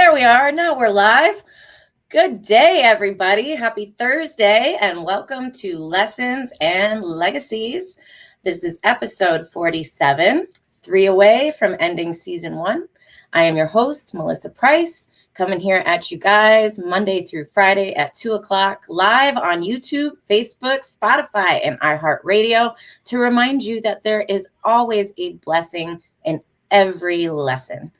There we are. Now we're live. Good day, everybody. Happy Thursday, and welcome to Lessons and Legacies. This is episode 47, 3 away from ending season 1. I am your host, Melissa Price, coming here at you guys Monday through Friday at 2 o'clock, live on YouTube, Facebook, Spotify, and iHeartRadio to remind you that there is always a blessing in every lesson.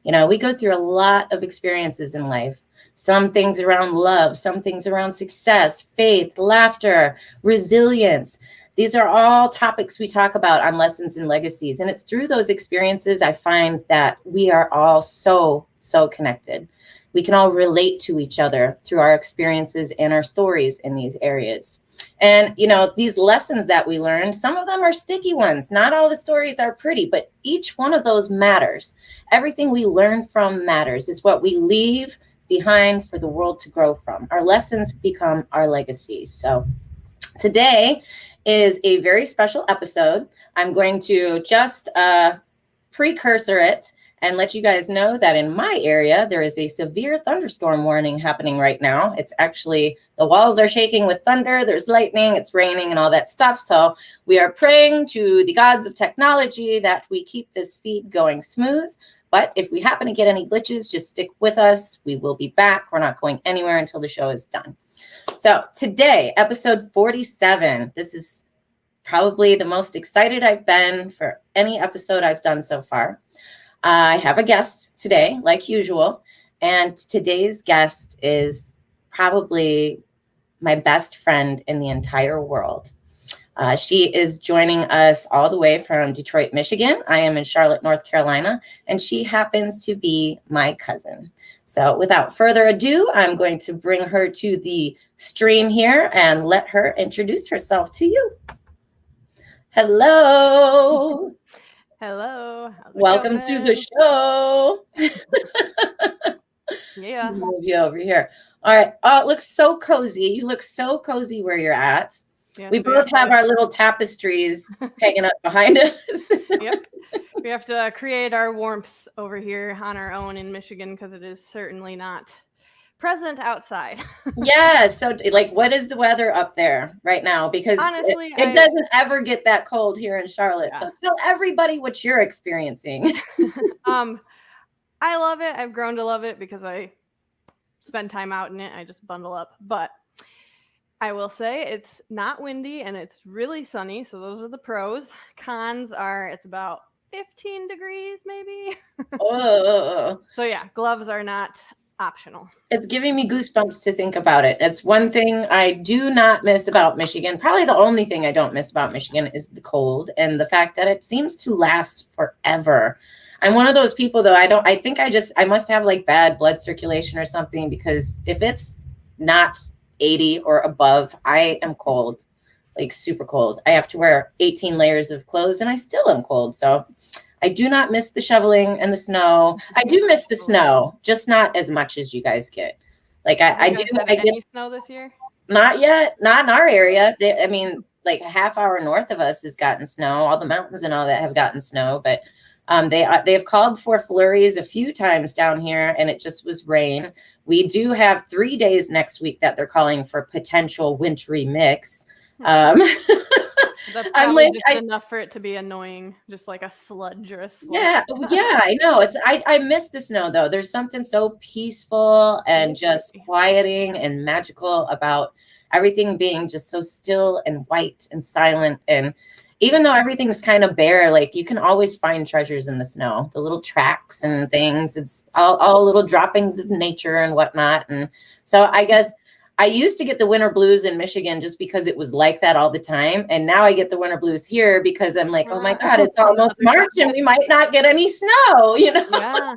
You know, we go through a lot of experiences in life. Some things around love, some things around success, faith, laughter, resilience. These are all topics we talk about on Lessons and Legacies. And it's through those experiences I find that we are all so connected. We can all relate to each other through our experiences and our stories in these areas. And, you know, these lessons that we learn, some of them are sticky ones. Not all the stories are pretty, but each one of those matters. Everything we learn from matters. It's what we leave behind for the world to grow from. Our lessons become our legacies. So today is a very special episode. I'm going to just precursor it and let you guys know that in my area, there is a severe thunderstorm warning happening right now. It's actually, the walls are shaking with thunder, there's lightning, it's raining and all that stuff. So we are praying to the gods of technology that we keep this feed going smooth. But if we happen to get any glitches, just stick with us. We will be back. We're not going anywhere until the show is done. So today, episode 47, this is probably the most excited I've been for any episode I've done so far. I have a guest today, like usual, and today's guest is probably my best friend in the entire world. She is joining us all the way from Detroit, Michigan. I am in Charlotte, North Carolina, and she happens to be my cousin. So without further ado, I'm going to bring her to the stream here and let her introduce herself to you. Hello. Hello. Welcome to the show. Yeah. Move you over here. All right. Oh, it looks so cozy. You look so cozy where you're at. Yes, we both have our little tapestries hanging up behind us. Yep. We have to create our warmth over here on our own in Michigan because it is certainly not present outside. Yeah. So like, what is the weather up there right now? Because honestly, it doesn't ever get that cold here in Charlotte. Yeah. So tell everybody what you're experiencing. I love it. I've grown to love it because I spend time out in it. I just bundle up. But I will say it's not windy and it's really sunny. So those are the pros. Cons are it's about 15 degrees maybe. Oh. So yeah, gloves are not optional. It's giving me goosebumps to think about it. It's one thing I do not miss about Michigan. Probably the only thing I don't miss about Michigan is the cold and the fact that it seems to last forever. I'm one of those people though. I must have like bad blood circulation or something because if it's not 80 or above, I am cold, like super cold. I have to wear 18 layers of clothes and I still am cold. So I do not miss the shoveling and the snow. I do miss the snow, just not as much as you guys get. Like I get snow this year? Not yet, not in our area. Like a half hour north of us has gotten snow. All the mountains and all that have gotten snow, but they have called for flurries a few times down here, and it just was rain. We do have 3 days next week that they're calling for potential wintry mix. That's probably just enough for it to be annoying, just like a sludge or a slush. Yeah, I know. I miss the snow though. There's something so peaceful and just quieting and magical about everything being just so still and white and silent. And even though everything's kind of bare, like you can always find treasures in the snow, the little tracks and things. It's all little droppings of nature and whatnot. And so I guess I used to get the winter blues in Michigan just because it was like that all the time. And now I get the winter blues here because I'm like, oh my God, it's almost March and we might not get any snow, you know? Yeah.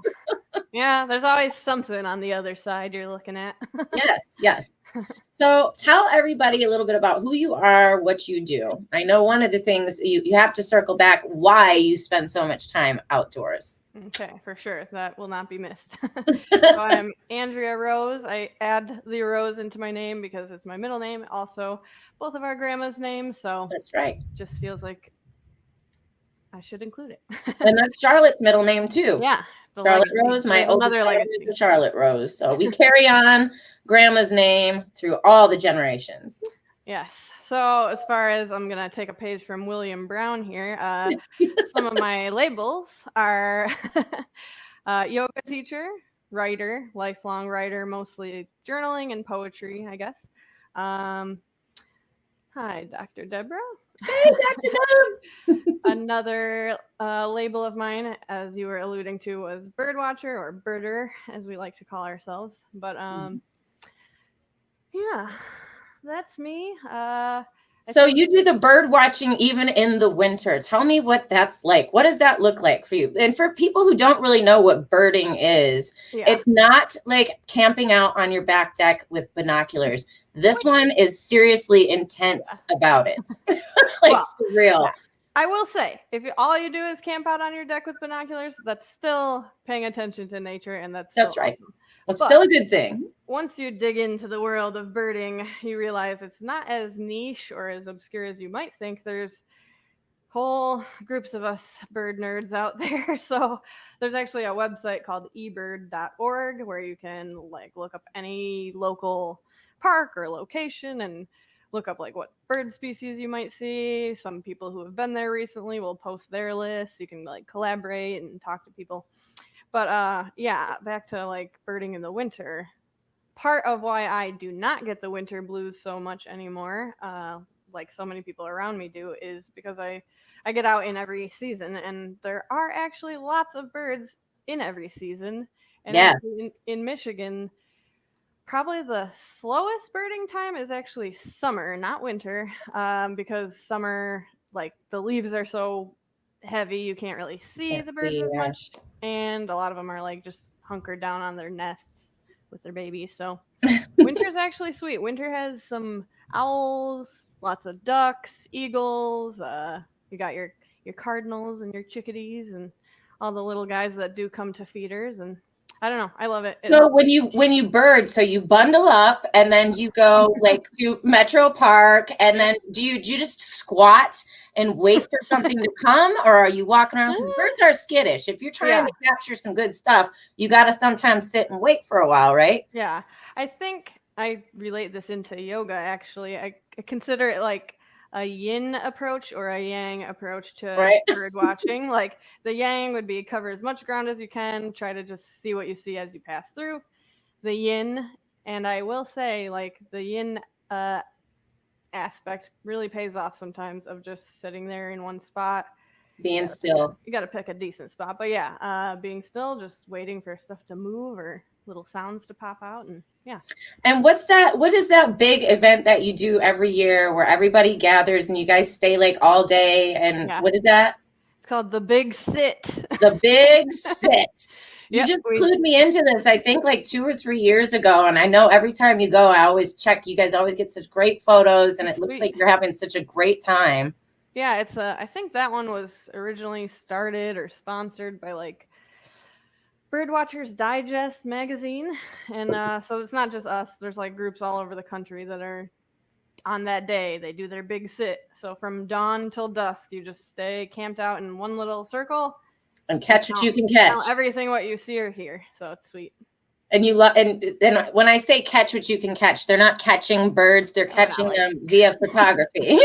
Yeah, there's always something on the other side you're looking at. Yes. So tell everybody a little bit about who you are, what you do. I know one of the things you have to circle back why you spend so much time outdoors. Okay, for sure. That will not be missed. So I'm Andrea Rose. I add the Rose into my name because it's my middle name. Also, both of our grandma's names. So that's right. Just feels like I should include it. And that's Charlotte's middle name too. Yeah. The Charlotte Legacy. Rose, my There's oldest another daughter Legacy. is a Charlotte Rose. So we carry on grandma's name through all the generations. Yes. So as far as I'm gonna take a page from William Brown here, some of my labels are yoga teacher, writer, lifelong writer, mostly journaling and poetry, I guess. Hi, Dr. Deborah. Hey, Dr. Deb. Another label of mine, as you were alluding to, was birdwatcher or birder, as we like to call ourselves. But yeah, that's me. So you do the bird watching even in the winter. Tell me what that's like. What does that look like for you? And for people who don't really know what birding is, it's not like camping out on your back deck with binoculars. This one is seriously intense about it. Like, well, for real. Yeah. I will say, if all you do is camp out on your deck with binoculars, that's still paying attention to nature, and that's right. Awesome. That's still a good thing. Once you dig into the world of birding, you realize it's not as niche or as obscure as you might think. There's whole groups of us bird nerds out there. So there's actually a website called ebird.org where you can like look up any local park or location and look up like what bird species you might see. Some people who have been there recently will post their lists. You can like collaborate and talk to people. But yeah, back to like birding in the winter. Part of why I do not get the winter blues so much anymore, like so many people around me do, is because I get out in every season, and there are actually lots of birds in every season. And in Michigan, probably the slowest birding time is actually summer, not winter, because summer, like the leaves are so heavy, you can't really see the birds as much, and a lot of them are like just hunkered down on their nests with their babies. So winter is actually sweet. Winter has some owls, lots of ducks, eagles. You got your cardinals and your chickadees and all the little guys that do come to feeders. And I don't know, I love it. So when you bird, so you bundle up and then you go like to Metro Park, and then do you just squat and wait for something to come, or are you walking around? Because birds are skittish. If you're trying to capture some good stuff, you got to sometimes sit and wait for a while, right? Yeah, I think I relate this into yoga. Actually, I consider it like a yin approach or a yang approach to bird watching. Like the yang would be cover as much ground as you can, try to just see what you see as you pass through. The yin, and I will say, like the yin aspect really pays off sometimes of just sitting there in one spot. Being still. You got to pick a decent spot. But yeah, being still, just waiting for stuff to move or little sounds to pop out. And yeah. And what is that big event that you do every year where everybody gathers and you guys stay like all day? And what is that? It's called the Big Sit. The Big Sit. You just clued me into this, I think like 2 or 3 years ago. And I know every time you go, I always check. You guys always get such great photos, and it looks like you're having such a great time. Yeah, it's I think that one was originally started or sponsored by like Birdwatchers Digest magazine. And so it's not just us. There's like groups all over the country that are on that day. They do their big sit. So from dawn till dusk, you just stay camped out in one little circle. And catch what you can catch. Everything what you see or hear. So it's sweet. And you love, and when I say catch what you can catch, they're not catching birds; they're catching them via photography.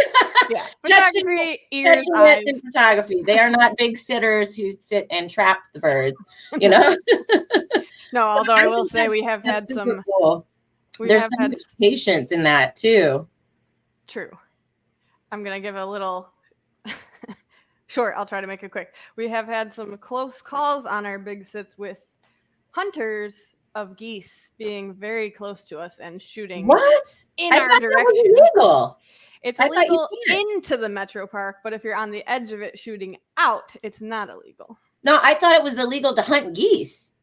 Yeah, photography, ears, catching eyes. It in photography. They are not big sitters who sit and trap the birds. You know. No, although I will say we have had some. Cool. There's some patience in that too. True. I'm gonna give a little. Short. I'll try to make it quick. We have had some close calls on our big sits with hunters of geese being very close to us and shooting in our direction. That was illegal. It's illegal into the metro park, but if you're on the edge of it shooting out, it's not illegal. No, I thought it was illegal to hunt geese.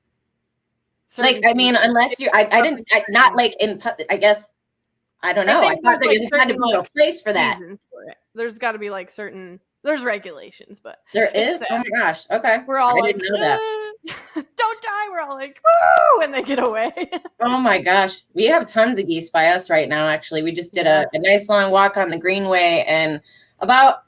Like, I mean, unless you, not like in, I guess, I don't know. I thought that you had to be a place for that. There's got to be like there's regulations, but there is. Oh my gosh. Okay. We're all I didn't know that. Don't die. We're all like, woo, when they get away. Oh my gosh. We have tons of geese by us right now. Actually, we just did a nice long walk on the Greenway, and about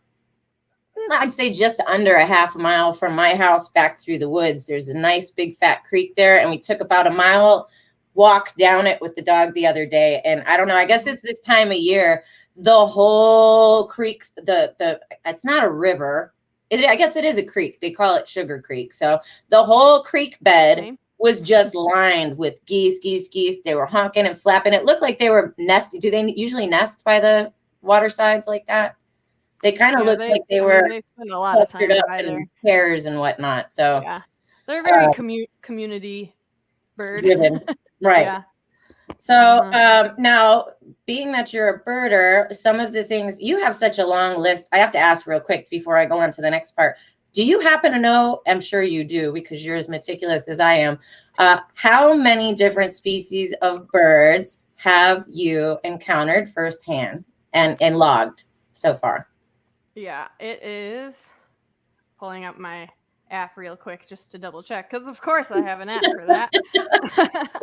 I'd say just under a half mile from my house back through the woods. There's a nice big fat creek there, and we took about a mile walk down it with the dog the other day. And I don't know, I guess it's this time of year, the whole creek, the it's not a river. I guess it is a creek. They call it Sugar Creek. So the whole creek bed was just lined with geese. They were honking and flapping. It looked like they were nesting. Do they usually nest by the water sides like that? They kind of looked like they were they spend a lot of time up by there. in pairs and whatnot. So yeah, they're very community bird driven, right? Yeah. So now, being that you're a birder, some of the things you have such a long list. I have to ask real quick before I go on to the next part. Do you happen to know? I'm sure you do because you're as meticulous as I am. How many different species of birds have you encountered firsthand and logged so far? Yeah, it is. Pulling up my app real quick just to double check because of course I have an app for that.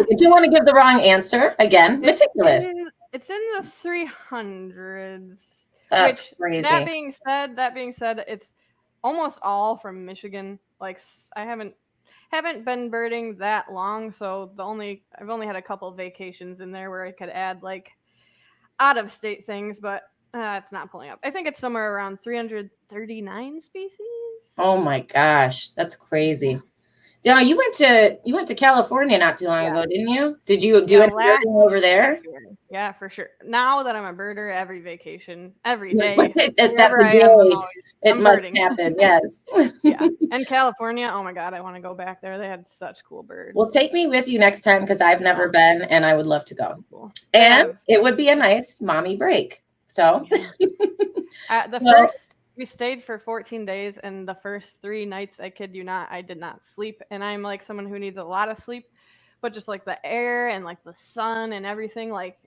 You don't want to give the wrong answer again. Meticulous. It's in the 300s. That's crazy. That being said, it's almost all from Michigan. Like I haven't been birding that long, so I've only had a couple of vacations in there where I could add like out of state things, but it's not pulling up. I think it's somewhere around 339 species. Oh my gosh, that's crazy. Yeah, you went to California not too long ago, didn't you? Did you do any birding over there? Yeah, for sure. Now that I'm a birder, every vacation, every day, that's a day. It must happen. Yes. Yeah. And California, oh my God, I want to go back there. They had such cool birds. Well, take me with you next time because I've never been and I would love to go. Cool. And it would be a nice mommy break. So we stayed for 14 days, and the first 3 nights, I kid you not, I did not sleep. And I'm like someone who needs a lot of sleep, but just like the air and like the sun and everything, like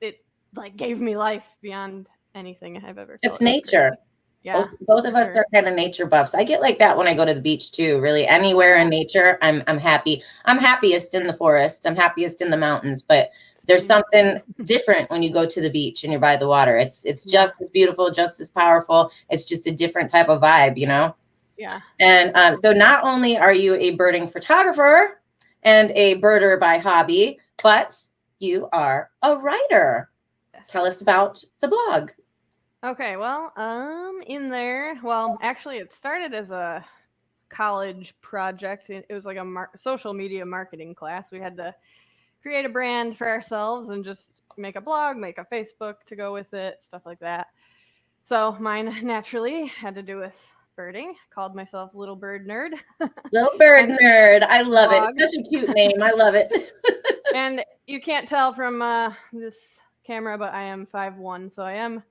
it like gave me life beyond anything I've ever felt. It's nature. Yeah. Both of us are kind of nature buffs. I get like that when I go to the beach too. Really, anywhere in nature, I'm happy. I'm happiest in the forest. I'm happiest in the mountains, but there's something different when you go to the beach and you're by the water. It's just as beautiful, just as powerful. It's just a different type of vibe, you know? Yeah. And so not only are you a birding photographer and a birder by hobby, but you are a writer. Yes. Tell us about the blog. Okay, well, in there, actually it started as a college project. It was like a social media marketing class. We had to create a brand for ourselves and just make a blog, make a Facebook to go with it, stuff like that. So mine naturally had to do with birding. Called myself Little Bird Nerd. Little Bird Nerd. I love it. Such a cute name. I love it. And you can't tell from this camera, but I am 5'1", so I am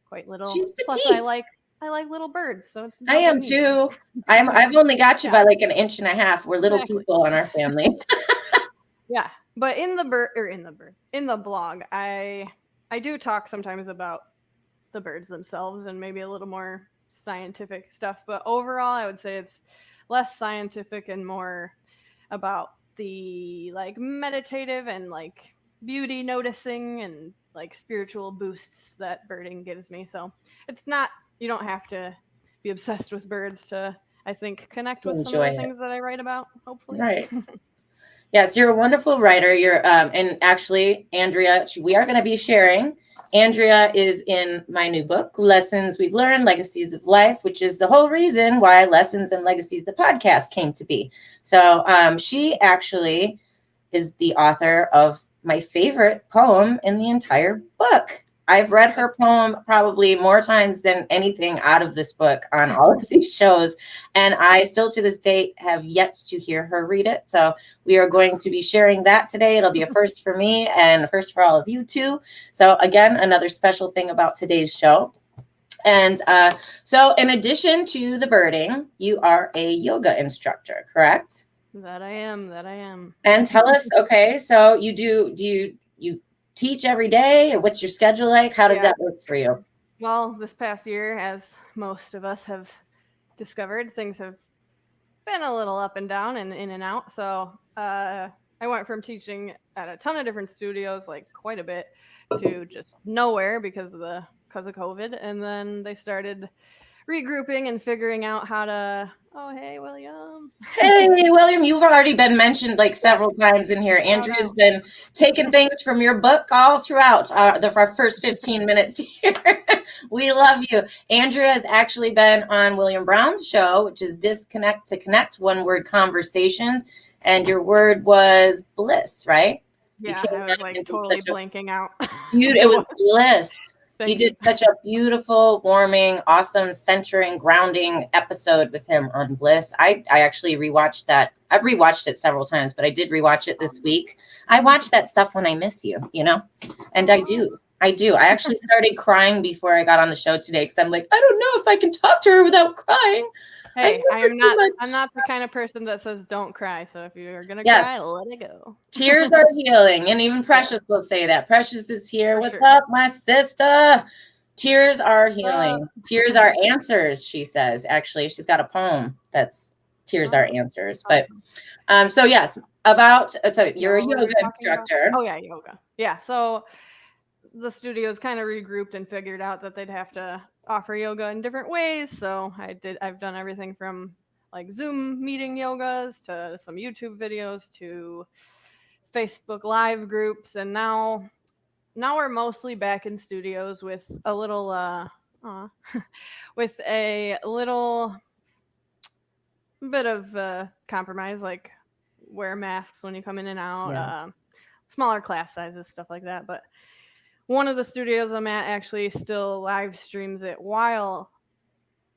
quite little. She's petite. Plus I like little birds, so it's. I am too. I've only got you by like 1.5 inches. We're little people in our family. Yeah. But in the blog, I do talk sometimes about the birds themselves and maybe a little more scientific stuff. But overall, I would say it's less scientific and more about the like meditative and like beauty noticing and like spiritual boosts that birding gives me. So it's not, you don't have to be obsessed with birds to, I think, connect with some of the things that I write about, hopefully. Right. Yes, you're a wonderful writer. You're and actually, Andrea, we are going to be sharing. Andrea is in my new book, Lessons We've Learned, Legacies of Life, which is the whole reason why Lessons and Legacies, the podcast, came to be. So she actually is the author of my favorite poem in the entire book. I've read her poem probably more times than anything out of this book on all of these shows. And I still to this date have yet to hear her read it. So we are going to be sharing that today. It'll be a first for me and a first for all of you too. So again, another special thing about today's show. And so in addition to the birding, you are a yoga instructor, correct? That I am. And tell us, okay, so do you teach every day, or what's your schedule like? How does that work for you? Well, this past year, as most of us have discovered, things have been a little up and down and in and out. So I went from teaching at a ton of different studios, like quite a bit, to just nowhere because of COVID. And then they started regrouping and figuring out how to. Oh, hey, William. Hey, William, you've already been mentioned like several times in here. Andrea's been taking things from your book all throughout our first 15 minutes here. We love you. Andrea has actually been on William Brown's show, which is Disconnect to Connect, One Word Conversations. And your word was bliss, right? Yeah, I was like totally blanking out. It was bliss. You Thank did such a beautiful, warming, awesome, centering, grounding episode with him on Bliss. I actually rewatched that. I've rewatched it several times, but I did rewatch it this week. I watch that stuff when I miss you, and I do. I actually started crying before I got on the show today because I'm like, I don't know if I can talk to her without crying. Hey, I'm not the kind of person that says don't cry. So if you're gonna cry, let it go. Tears are healing. And even Precious will say that. Precious is here. What's up, my sister? Tears are healing. Tears are answers, she says. Actually, she's got a poem that's tears are answers. But so yes, so you're a yoga instructor. Oh yeah, yoga. Yeah. So the studio's kind of regrouped and figured out that they'd have to offer yoga in different ways. So I've done everything from like Zoom meeting yogas to some YouTube videos to Facebook live groups. And now we're mostly back in studios with a little, with a little bit of compromise, like wear masks when you come in and out, smaller class sizes, stuff like that. But one of the studios I'm at actually still live streams it while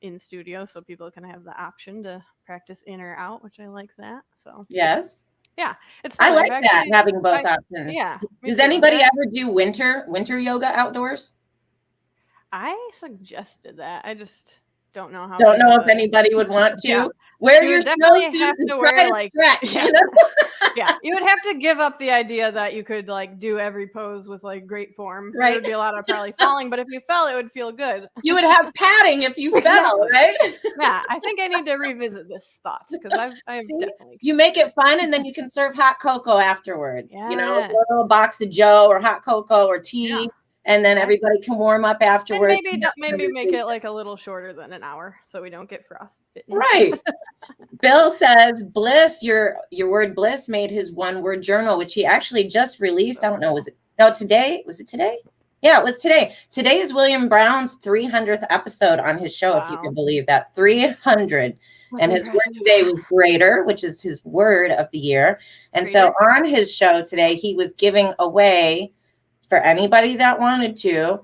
in studio, so people can have the option to practice in or out, which I like that. So yes, yeah, it's fun. I like that, having both options. Yeah. Does anybody ever do winter yoga outdoors? I suggested that. I just don't know how. Don't know if anybody would want to. Yeah. Wear you your would definitely have to wear like stretch, you know? Yeah, you would have to give up the idea that you could like do every pose with like great form. Right. There would be a lot of probably falling, but if you fell, it would feel good. You would have padding if you fell, right? Yeah, I think I need to revisit this thought because I've definitely. You make it fun, and then you can serve hot cocoa afterwards. Yeah. You know, a little box of Joe or hot cocoa or tea. Yeah. And then everybody can warm up afterwards. And maybe make it like a little shorter than an hour so we don't get frostbitten. Right. Bill says Bliss, your word bliss made his one word journal, which he actually just released. I don't know. Today? Was it today? Yeah, it was today. Today is William Brown's 300th episode on his show, if you can believe that. 300. And his word today was greater, which is his word of the year. And so on his show today, he was giving away, for anybody that wanted to,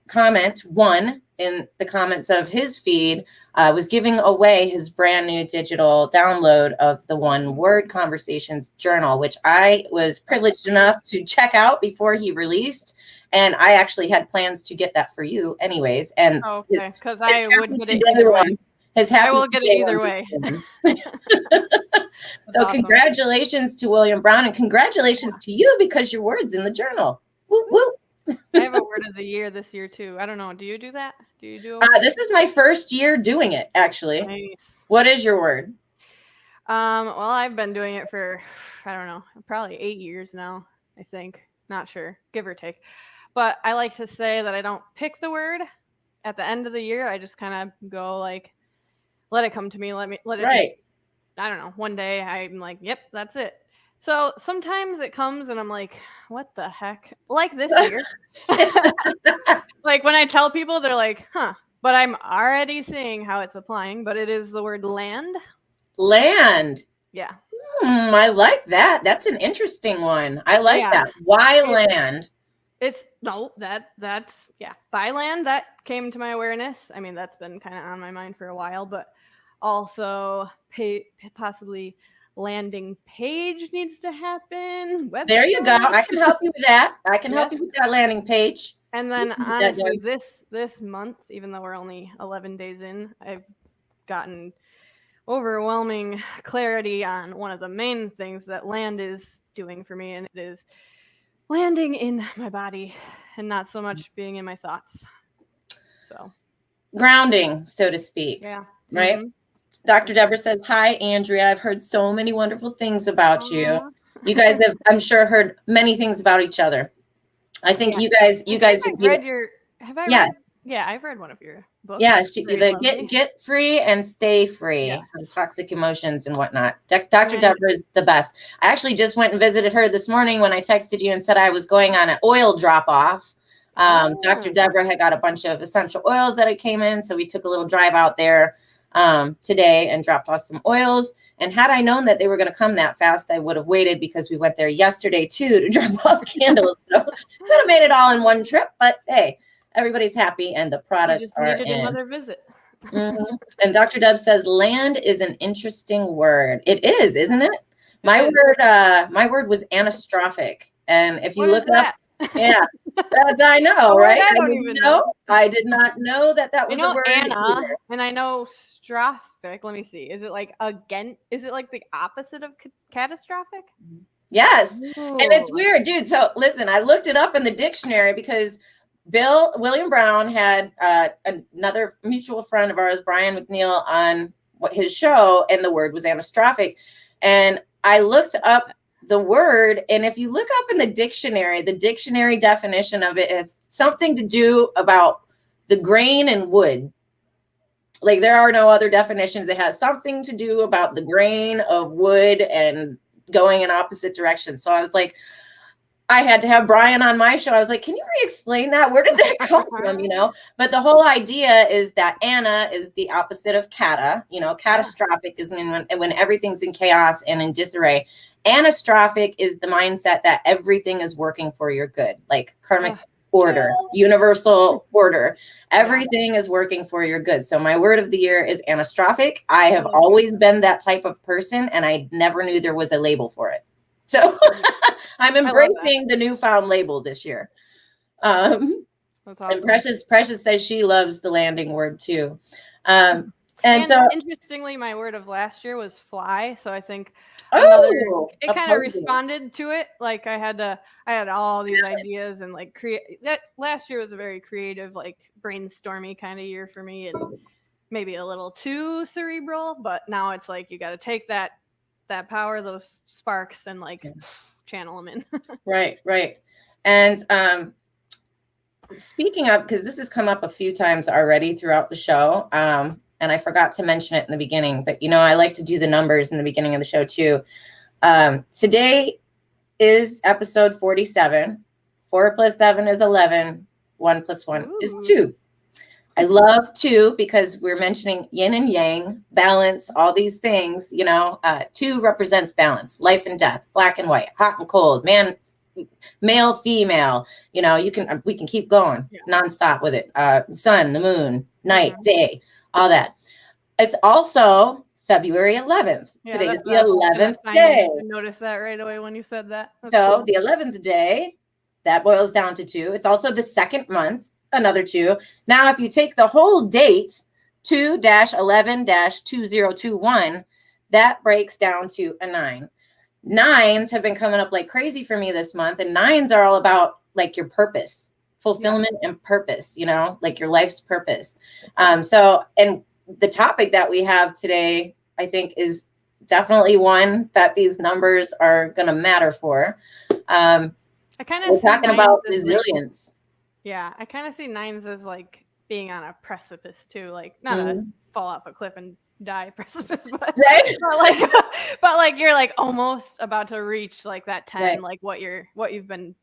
comment one in the comments of his feed, was giving away his brand new digital download of the One Word Conversations journal, which I was privileged enough to check out before he released. And I actually had plans to get that for you anyways. And because I would get it either way. I will get it either way. So awesome. Congratulations to William Brown, and congratulations to you because your word's in the journal. Woo, woo. I have a word of the year this year too. I don't know. Do you do that? Do you do? This is my first year doing it, actually. Nice. What is your word? Well, I've been doing it for, I don't know, probably 8 years now, I think. Not sure, give or take. But I like to say that I don't pick the word at the end of the year. I just kind of go like, let it come to me. Let it just, I don't know. One day I'm like, yep, that's it. So sometimes it comes and I'm like, what the heck? Like this year. Like when I tell people, they're like, huh. But I'm already seeing how it's applying. But it is the word land. Land. Yeah. I like that. That's an interesting one. I like that. Why land? That's by land. That came to my awareness. I mean, that's been kind of on my mind for a while, but also possibly landing page needs to happen. Website. There you go. I can help you with that. I can help you with that landing page. And then honestly, this month, even though we're only 11 days in, I've gotten overwhelming clarity on one of the main things that land is doing for me, and it is landing in my body and not so much being in my thoughts. So grounding, so to speak. Yeah. Right. Mm-hmm. Dr. Deborah says, hi, Andrea. I've heard so many wonderful things about you. You guys have, I'm sure, heard many things about each other. I think you guys have I read Yeah, I've read one of your books. Yeah, Very the lovely. get free and stay free Yes. from toxic emotions and whatnot. Dr. And Deborah is the best. I actually just went and visited her this morning when I texted you and said I was going on an oil drop off. Dr. Deborah had got a bunch of essential oils that I came in, so we took a little drive out there today and dropped off some oils. And had I known that they were going to come that fast, I would have waited because we went there yesterday too to drop off candles. So could have made it all in one trip, but hey. Everybody's happy and the products are in. Another visit. And Dr. Deb says land is an interesting word. It is, isn't it? My word was anastrophic. And if you look it up, yeah, that's I know, right? I don't even know. I did not know that was a word. Anna, either. and I know strophic. Let me see. Is it like is it like the opposite of catastrophic? Yes. Ooh. And it's weird, dude. So listen, I looked it up in the dictionary because William Brown had another mutual friend of ours, Brian McNeil, on his show, and the word was anastrophic. And I looked up the word, and if you look up in the dictionary definition of it is something to do about the grain and wood. Like there are no other definitions. It has something to do about the grain of wood and going in opposite directions. So I was like, I had to have Brian on my show. I was like, can you re-explain that? Where did that come from? But the whole idea is that Anna is the opposite of cata. Catastrophic is when everything's in chaos and in disarray. Anastrophic is the mindset that everything is working for your good, like karmic order, universal order. Everything is working for your good. So my word of the year is anastrophic. I have always been that type of person, and I never knew there was a label for it. So I'm embracing the newfound label this year. That's awesome. And Precious says she loves the landing word too. And so interestingly, my word of last year was fly. So I think it kind of responded to it. Like I had all these ideas and like that last year was a very creative, like brainstormy kind of year for me, and maybe a little too cerebral, but now it's like, you got to take that power, those sparks, and like channel them in. Right. And speaking of, because this has come up a few times already throughout the show, and I forgot to mention it in the beginning, but I like to do the numbers in the beginning of the show too. Today is episode 47. 4 plus 7 is 11. 1 plus 1 is 2. I love 2 because we're mentioning yin and yang, balance, all these things. 2 represents balance, life and death, black and white, hot and cold, man, male, female. We can keep going nonstop with it. Sun, the moon, night, day, all that. It's also February 11th. Today is the 11th day. I noticed that right away when you said that. That's cool. The 11th day, that boils down to 2. It's also the second month. Another 2. Now, if you take the whole date, 2-11-2021, that breaks down to a 9. 9s have been coming up like crazy for me this month, and 9s are all about like your purpose, fulfillment and purpose, like your life's purpose. So, and the topic that we have today, I think, is definitely one that these numbers are going to matter for. We're talking about resilience. Yeah, I kind of see 9s as like being on a precipice too, like not a fall off a cliff and die precipice, but right? but like you're like almost about to reach like that 10, like what you've been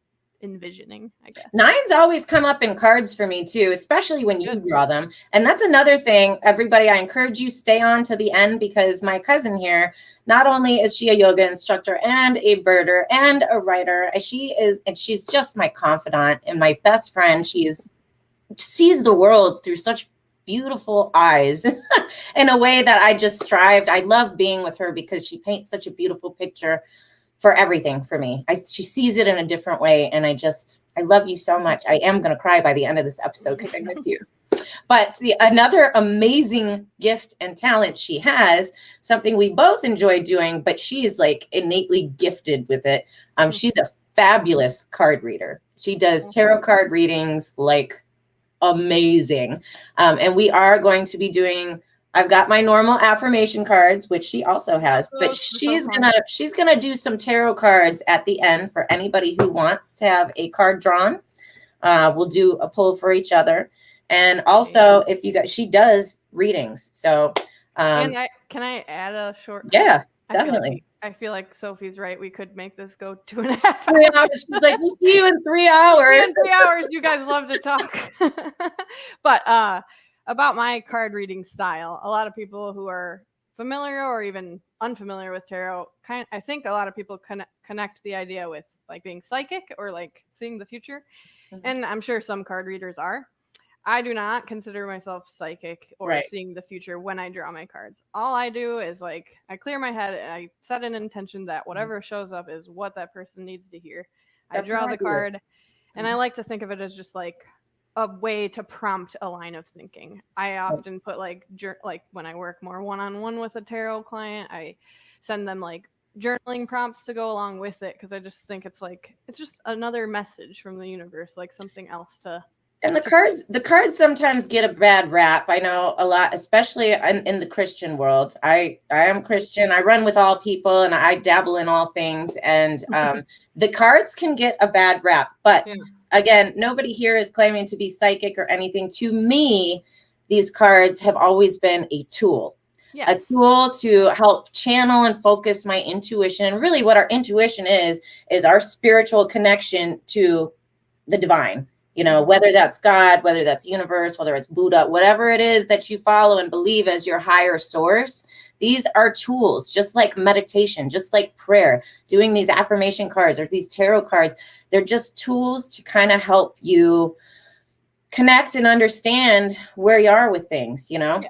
envisioning, I guess. 9s always come up in cards for me too, especially when you draw them. And that's another thing, everybody, I encourage you stay on to the end, because my cousin here, not only is she a yoga instructor and a birder and a writer, she's just my confidant and my best friend. She sees the world through such beautiful eyes in a way that I just strived. I love being with her because she paints such a beautiful picture for everything for me. She sees it in a different way. And I love you so much. I am going to cry by the end of this episode because I miss you. But another amazing gift and talent she has, something we both enjoy doing, but she's like innately gifted with it. She's a fabulous card reader. She does tarot card readings like amazing. And we are going to be doing, I've got my normal affirmation cards, which she also has, but she's gonna do some tarot cards at the end for anybody who wants to have a card drawn. We'll do a pull for each other. And also, if you got, she does readings. So, can I add a short? Yeah, definitely. I feel like Sophie's right. We could make this go 2.5 hours. 3 hours. She's like, we'll see you in 3 hours. In 3 hours, you guys love to talk. But about my card reading style, a lot of people who are familiar or even unfamiliar with tarot, I think a lot of people connect the idea with like being psychic or like seeing the future. Mm-hmm. And I'm sure some card readers are. I do not consider myself psychic or seeing the future when I draw my cards. All I do is like I clear my head and I set an intention that whatever shows up is what that person needs to hear. I draw the card, and I like to think of it as just like a way to prompt a line of thinking. I often put like when I work more one-on-one with a tarot client, I send them like journaling prompts to go along with it because I just think it's just another message from the universe, like something else to. And the cards sometimes get a bad rap. I know a lot, especially in the Christian world. I am Christian. I run with all people and I dabble in all things. And the cards can get a bad rap. But again, nobody here is claiming to be psychic or anything. To me, these cards have always been a tool. Yes. A tool to help channel and focus my intuition. And really what our intuition is our spiritual connection to the divine. You know, whether that's God, whether that's universe, whether it's Buddha, whatever it is that you follow and believe as your higher source, these are tools, just like meditation, just like prayer, doing these affirmation cards or these tarot cards. They're just tools to kind of help you connect and understand where you are with things, you know? Yeah.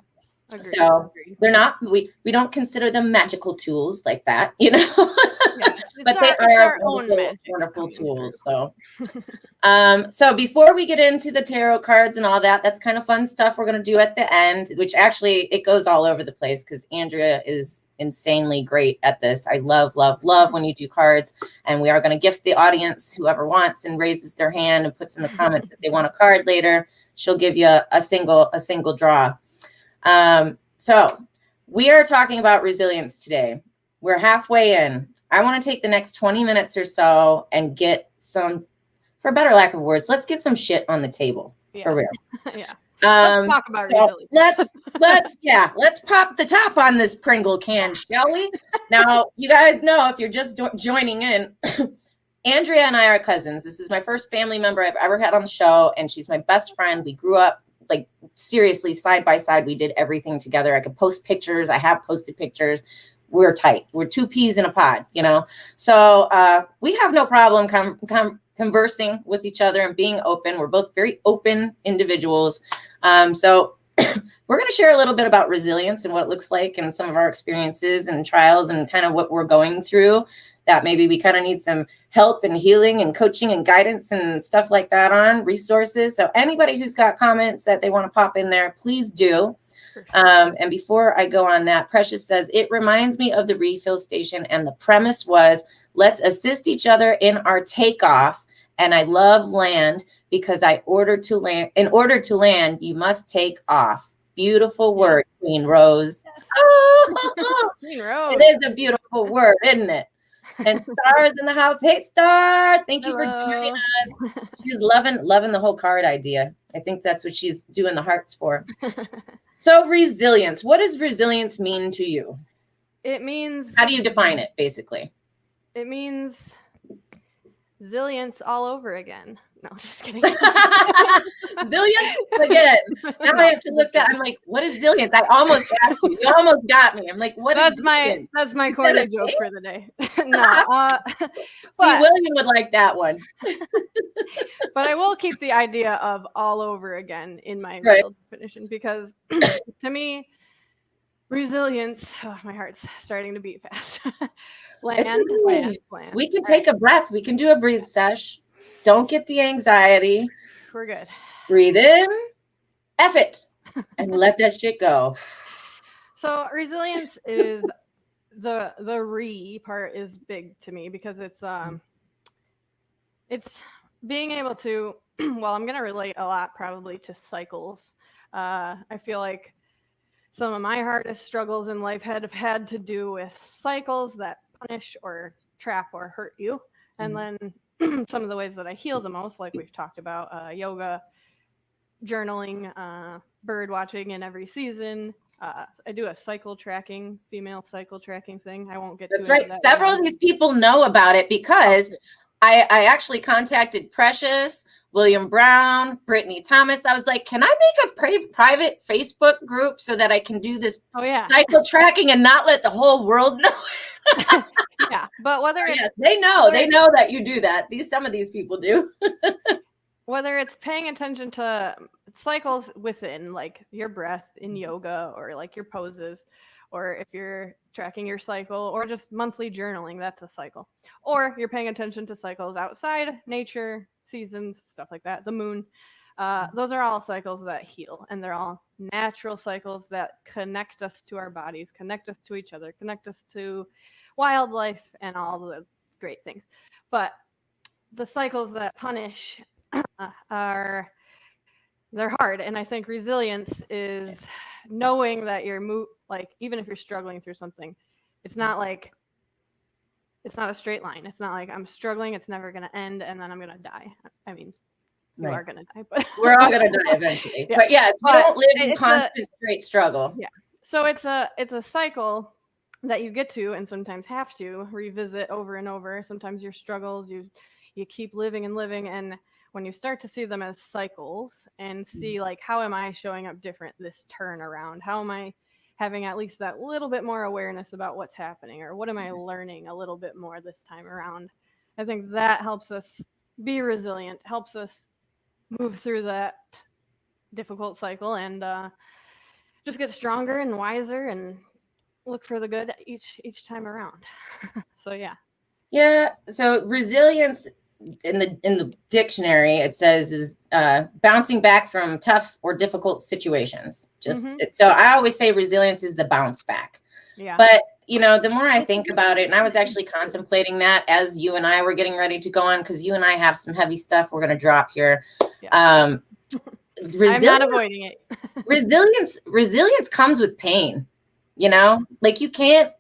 So they're not, we don't consider them magical tools like that, you know, but they are wonderful tools. So, so before we get into the tarot cards and all that, that's kind of fun stuff we're going to do at the end, which actually it goes all over the place because Andrea is insanely great at this. I love when you do cards, and we are going to gift the audience, whoever wants and raises their hand and puts in the comments that they want a card later. She'll give you a single draw. So we are talking about resilience today. We're halfway in. I want to take the next 20 minutes or so and get some, for better lack of words, let's get some shit on the table for real. Yeah. Let's talk about resilience. Let's pop the top on this Pringle can, shall we? Now, you guys know, if you're just joining in, Andrea and I are cousins. This is my first family member I've ever had on the show, and she's my best friend. We grew up like seriously side by side. We did everything together. I could post pictures. I have posted pictures. We're tight. We're two peas in a pod, you know? So we have no problem conversing with each other and being open. We're both very open individuals. So we're going to share a little bit about resilience and what it looks like and some of our experiences and trials and kind of what we're going through that maybe we kind of need some help and healing and coaching and guidance and stuff like that on, resources. So anybody who's got comments that they want to pop in there, please do. And before I go on that, Precious says, it reminds me of the refill station. And the premise was, let's assist each other in our takeoff. And I love land because in order to land, you must take off. Beautiful word, Queen Rose. Oh, Queen Rose. It is a beautiful word, isn't it? And Star is in the house. Hey, Star. Thank you for joining us. She's loving the whole card idea. I think that's what she's doing the hearts for. So resilience. What does resilience mean to you? It means... How do you define it, basically? It means zillions all over again. No, just kidding. Zillions again. Now I have to look that. I'm like, what is zillions? I almost asked you. You almost got me. I'm like, that's my corny joke for the day. No. See, William would like that one. But I will keep the idea of all over again in my real definition because to me, resilience, my heart's starting to beat fast. Land. We can take a breath. We can do a breathe sesh. Don't get the anxiety. We're good. Breathe in, F it, and let that shit go. So resilience is the re part is big to me because it's being able to, well, I'm going to relate a lot probably to cycles. I feel like some of my hardest struggles in life have had to do with cycles that punish or trap or hurt you. And then some of the ways that I heal the most, like we've talked about, yoga, journaling, bird watching in every season. I do a female cycle tracking thing. I won't get That's too right. into that. Several of these people know about it because I actually contacted Precious, William Brown, Brittany Thomas. I was like, can I make a private Facebook group so that I can do this cycle tracking and not let the whole world know? Yeah, but whether it's they know that you do that. Some of these people do. Whether it's paying attention to cycles within, like your breath in yoga, or like your poses, or if you're tracking your cycle, or just monthly journaling, that's a cycle. Or you're paying attention to cycles outside, nature, seasons, stuff like that, the moon. Those are all cycles that heal, and they're all natural cycles that connect us to our bodies, connect us to each other, connect us to wildlife, and all the great things. But the cycles that punish they're hard, and I think resilience is knowing that you're like, even if you're struggling through something, it's not a straight line. It's not like I'm struggling, it's never going to end, and then I'm going to die. I mean, you are going to die, but we're all going to die eventually. But yes, we don't live in constant straight struggle. Yeah. So it's a cycle that you get to, and sometimes have to revisit over and over. Sometimes your struggles, you keep living and living, and when you start to see them as cycles and see, like, how am I showing up different this turnaround? How am I having at least that little bit more awareness about what's happening, or what am I learning a little bit more this time around? I think that helps us be resilient, helps us move through that difficult cycle, and just get stronger and wiser and look for the good each time around. So yeah. So resilience in the dictionary, it says is bouncing back from tough or difficult situations. So I always say resilience is the bounce back. Yeah. But the more I think about it, and I was actually contemplating that as you and I were getting ready to go on, because you and I have some heavy stuff we're going to drop here. I'm not avoiding it. Resilience comes with pain. Like, you can't.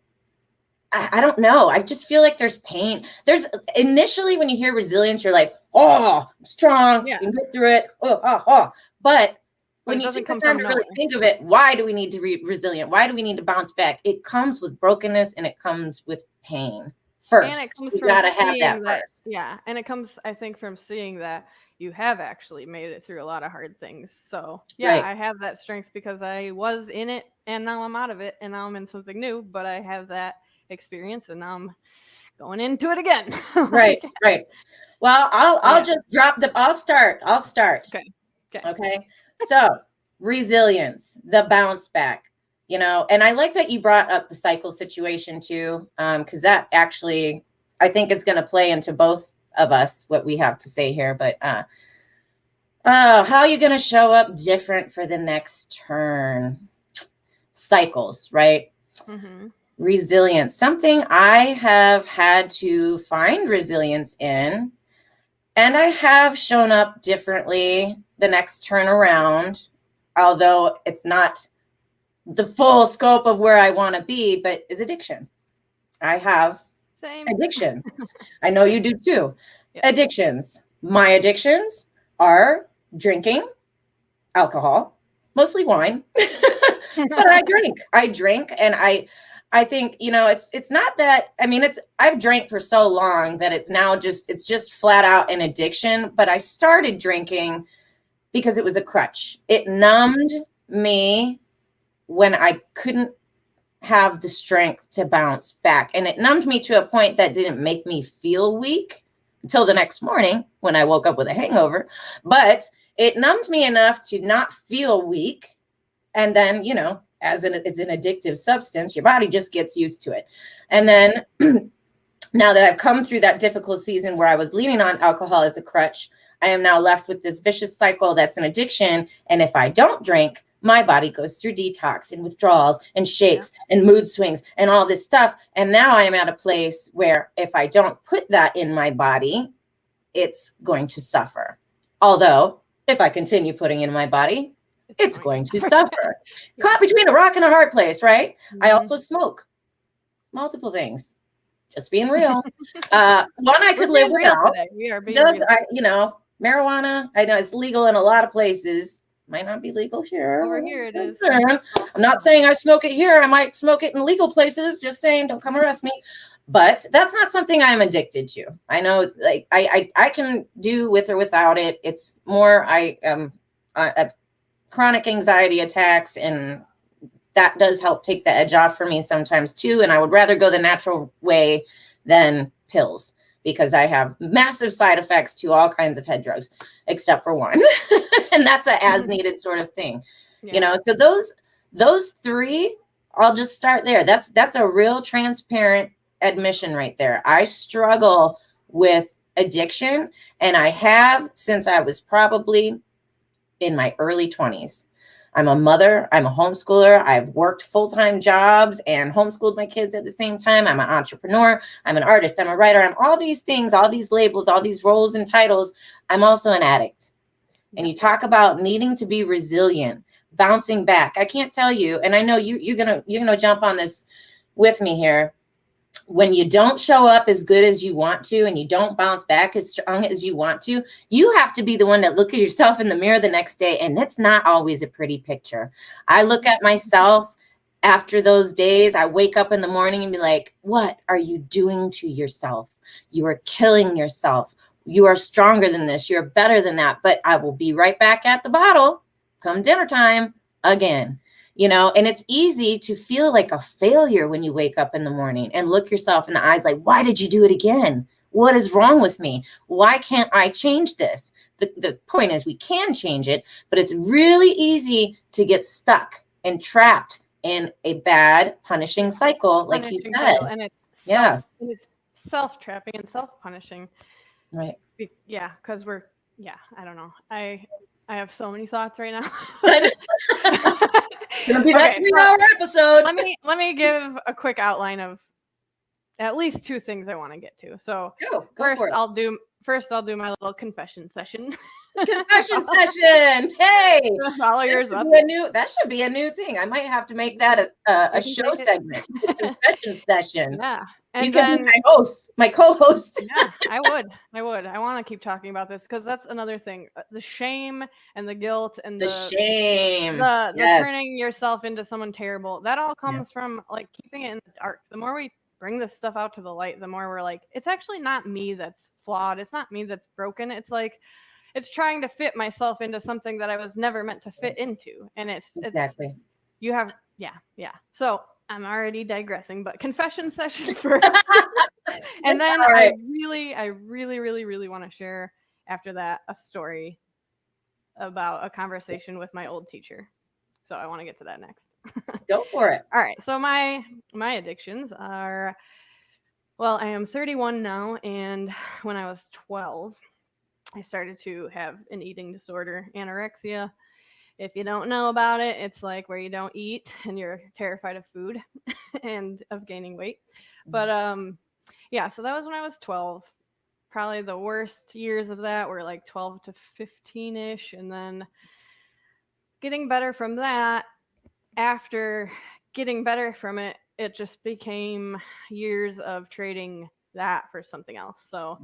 I don't know. I just feel like there's pain. There's initially, when you hear resilience, you're like, oh, I'm strong. You can get through it. But when you take the time to really think of it, why do we need to be resilient? Why do we need to bounce back? It comes with brokenness, and it comes with pain first. And it comes you got to have that first. Yeah. And it comes, I think, from seeing that you have actually made it through a lot of hard things. So I have that strength because I was in it, and now I'm out of it, and now I'm in something new, but I have that experience, and now I'm going into it again. Right. Well, I'll just drop I'll start. Okay. So resilience, the bounce back, and I like that you brought up the cycle situation too, because that actually, I think, is going to play into both of us, what we have to say here. But how are you going to show up different for the next turn? Cycles, right? Resilience, something I have had to find resilience in, and I have shown up differently the next turn around, although it's not the full scope of where I want to be, but is addiction. I have addictions. I know you do too. Yes. Addictions. My addictions are drinking, alcohol, mostly wine, but I drink, and I think, it's not that, I mean, I've drank for so long that it's now it's just flat out an addiction. But I started drinking because it was a crutch. It numbed me when I couldn't have the strength to bounce back. And it numbed me to a point that didn't make me feel weak until the next morning when I woke up with a hangover. But it numbed me enough to not feel weak. And then, as an addictive substance, your body just gets used to it. And then now that I've come through that difficult season where I was leaning on alcohol as a crutch, I am now left with this vicious cycle that's an addiction. And if I don't drink, my body goes through detox and withdrawals and shakes and mood swings and all this stuff. And now I am at a place where if I don't put that in my body, it's going to suffer. Although if I continue putting it in my body, it's going to suffer. Caught between a rock and a hard place, right? I also smoke multiple things. Just being real. One I could live without. We are being real. Marijuana, I know it's legal in a lot of places. Might not be legal here. Over here it is. I'm not saying I smoke it here. I might smoke it in legal places. Just saying, don't come arrest me. But that's not something I'm addicted to. I know, like I can do with or without it. It's more I have chronic anxiety attacks, and that does help take the edge off for me sometimes too. And I would rather go the natural way than pills, because I have massive side effects to all kinds of head drugs, except for one. And that's a as needed sort of thing. Yeah. You know, so those three, I'll just start there. That's a real transparent admission right there. I struggle with addiction, and I have since I was probably in my early 20s. I'm a mother, I'm a homeschooler, I've worked full-time jobs and homeschooled my kids at the same time. I'm an entrepreneur, I'm an artist, I'm a writer, I'm all these things, all these labels, all these roles and titles. I'm also an addict. And you talk about needing to be resilient, bouncing back. I can't tell you, and I know you're gonna jump on this with me here. When you don't show up as good as you want to, and you don't bounce back as strong as you want to, you have to be the one that look at yourself in the mirror the next day. And it's not always a pretty picture. I look at myself after those days. I wake up in the morning and be like, what are you doing to yourself? You are killing yourself. You are stronger than this. You're better than that. But I will be right back at the bottle come dinner time again. You know, and it's easy to feel like a failure when you wake up in the morning and look yourself in the eyes like, why did you do it again? What is wrong with me? Why can't I change this? The point is we can change it, but it's really easy to get stuck and trapped in a bad punishing cycle, like you said. And it's it's self-trapping and self-punishing. Right. Yeah, because I don't know. I have so many thoughts right now. It's gonna be that 3-hour episode. Let me give a quick outline of at least two things I want to get to. So go first for it. I'll do my little confession session. Confession session. Hey, follow yours up. That should be a new thing. I might have to make that a show segment. Confession session. Yeah. And you can be my co-host. Yeah, I would. I want to keep talking about this because that's another thing. The shame and the guilt and the shame. The turning yourself into someone terrible. That all comes from like keeping it in the dark. The more we bring this stuff out to the light, the more we're like, it's actually not me that's flawed. It's not me that's broken. It's like it's trying to fit myself into something that I was never meant to fit into. And it's you have So I'm already digressing, but confession session first. And then I really want to share after that a story about a conversation with my old teacher. So I want to get to that next. Go for it. All right. So my addictions are, well, I am 31 now, and when I was 12, I started to have an eating disorder, anorexia. If you don't know about it, it's like where you don't eat and you're terrified of food and of gaining weight. But so that was when I was 12. Probably the worst years of that were like 12 to 15-ish. And then getting better from that, after getting better from it, it just became years of trading that for something else. So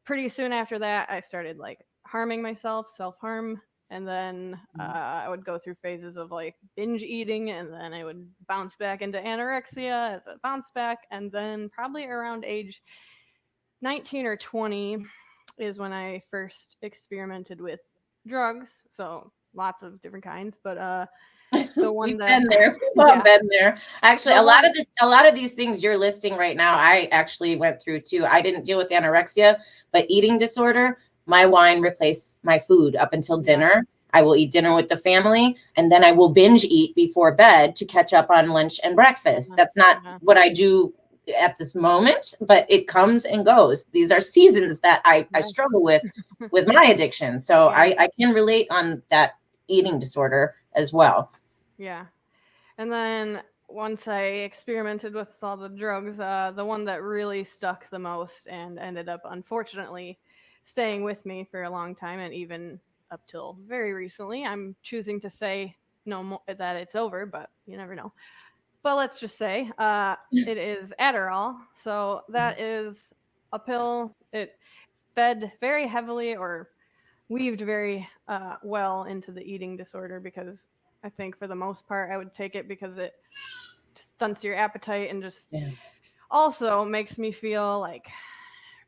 pretty soon after that, I started like harming myself, self-harm. And then I would go through phases of like binge eating, and then I would bounce back into anorexia as a bounce back. And then probably around age 19 or 20 is when I first experimented with drugs. So lots of different kinds, but the one been there. We've all been there. Actually, a lot of these things you're listing right now, I actually went through too. I didn't deal with anorexia, but eating disorder. My wine replaced my food up until dinner. I will eat dinner with the family, and then I will binge eat before bed to catch up on lunch and breakfast. That's not what I do at this moment, but it comes and goes. These are seasons that I struggle with my addiction. So I can relate on that eating disorder as well. Yeah. And then once I experimented with all the drugs, the one that really stuck the most and ended up, unfortunately, staying with me for a long time, and even up till very recently, I'm choosing to say that it's over, but you never know. But let's just say it is Adderall. So that is a pill. It fed very heavily, or weaved very well into the eating disorder, because I think for the most part I would take it because it stunts your appetite and just also makes me feel like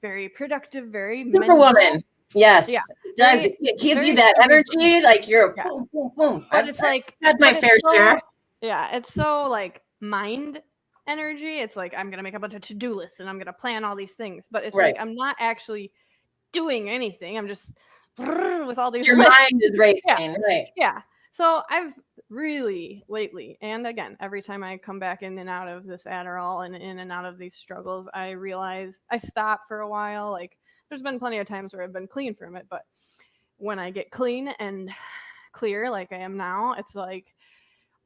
very productive, very Superwoman. mental. Yes, Yeah, it does. very, It gives you very that cerebral. energy, like you're Yeah, boom, boom, boom. but I've it's like, had my fair share. Yeah, it's so like mind energy. It's like I'm gonna make a bunch of to-do lists and I'm gonna plan all these things, but it's like I'm not actually doing anything. I'm just with all these Your lists. mind is racing, right? Yeah. So I've really lately, and again, every time I come back in and out of this Adderall and in and out of these struggles, I realize I stop for a while. Like, there's been plenty of times where I've been clean from it, but when I get clean and clear like I am now, it's like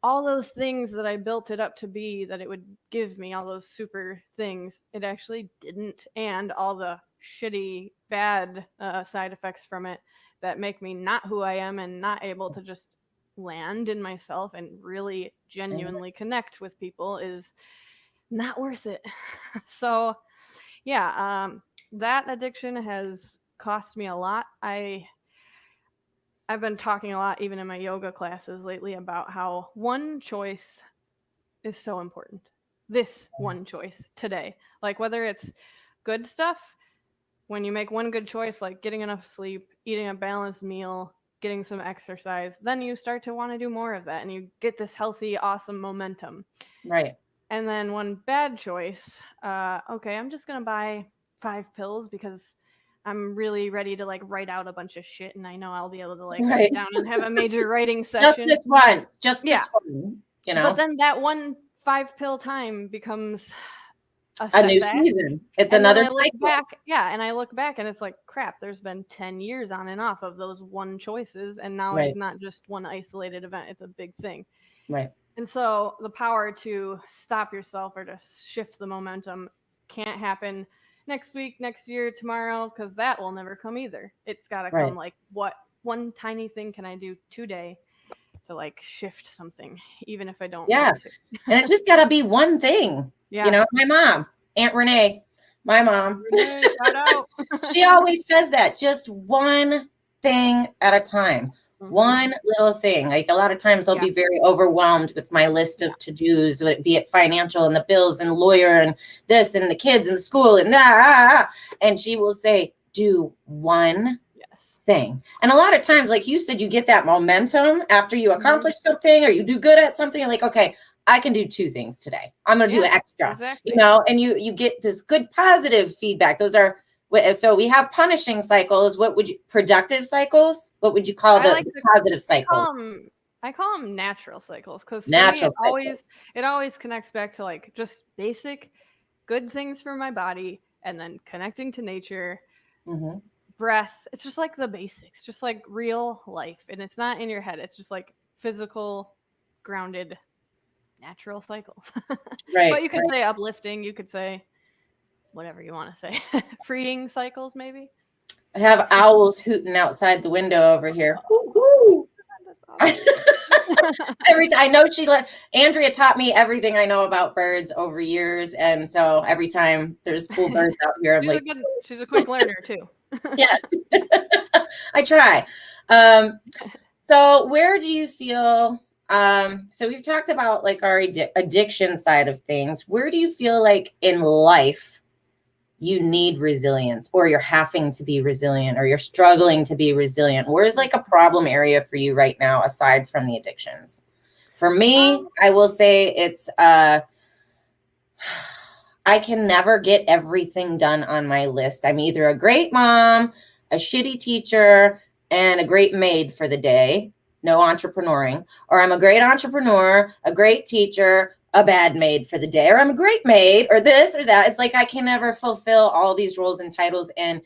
all those things that I built it up to be, that it would give me all those super things, it actually didn't. And all the shitty, bad side effects from it that make me not who I am and not able to just land in myself and really genuinely connect with people is not worth it. So, yeah, that addiction has cost me a lot. I've been talking a lot, even in my yoga classes lately, about how one choice is so important. This one choice today. Like, whether it's good stuff, when you make one good choice, like getting enough sleep, eating a balanced meal, getting some exercise, then you start to want to do more of that and you get this healthy, awesome momentum. Right. And then one bad choice, okay, I'm just going to buy 5 pills because I'm really ready to like write out a bunch of shit and I know I'll be able to like sit down and have a major writing session. Just this once, this one, you know. But then that one 5 pill time becomes a new season. It's and another then I look cycle. back, and I look back and it's like, crap, there's been 10 years on and off of those one choices, and now it's not just one isolated event, it's a big thing. Right. And so the power to stop yourself or to shift the momentum can't happen next week, next year, tomorrow, because that will never come either. It's got to come like, what one tiny thing can I do today to like shift something, even if I don't want to. And it's just got to be one thing. You know, my mom, Aunt Renee, my mom, Renee, shout out. She always says that, just one thing at a time. One little thing. Like, a lot of times I'll be very overwhelmed with my list of to-dos, be it financial and the bills and lawyer and this and the kids and school and and she will say, do one thing. And a lot of times, like you said, you get that momentum after you accomplish something or you do good at something. You're like, okay, I can do 2 things today. I'm going to do extra, you know, and you get this good positive feedback. Those are, so we have punishing cycles. What would you, productive cycles? What would you call the positive cycles? I call them natural cycles, because for me it always connects back to like just basic good things for my body, and then connecting to nature, breath. It's just like the basics, just like real life, and it's not in your head. It's just like physical, grounded, natural cycles. But you could say uplifting. You could say whatever you want to say. Freeing cycles, maybe. I have owls hooting outside the window over here. Woo-hoo. That's awesome. Every time, I know Andrea taught me everything I know about birds over years, and so every time there's cool birds out here, I'm she's a quick learner too. Yes, I try. So where do you feel? So we've talked about like our addiction side of things. Where do you feel like in life you need resilience, or you're having to be resilient, or you're struggling to be resilient? Where's like a problem area for you right now, aside from the addictions? For me, I will say it's, I can never get everything done on my list. I'm either a great mom, a shitty teacher, and a great maid for the day. No entrepreneuring. Or I'm a great entrepreneur, a great teacher, a bad maid for the day, or I'm a great maid, or this or that. It's like I can never fulfill all these roles and titles. And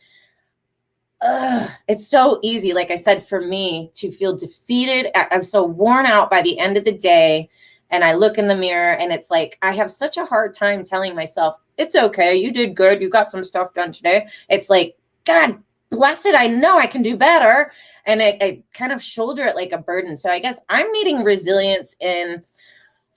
it's so easy, like I said, for me to feel defeated. I'm so worn out by the end of the day. And I look in the mirror and it's like, I have such a hard time telling myself, it's okay, you did good, you got some stuff done today. It's like, God bless it, I know I can do better. And I kind of shoulder it like a burden. So I guess I'm needing resilience in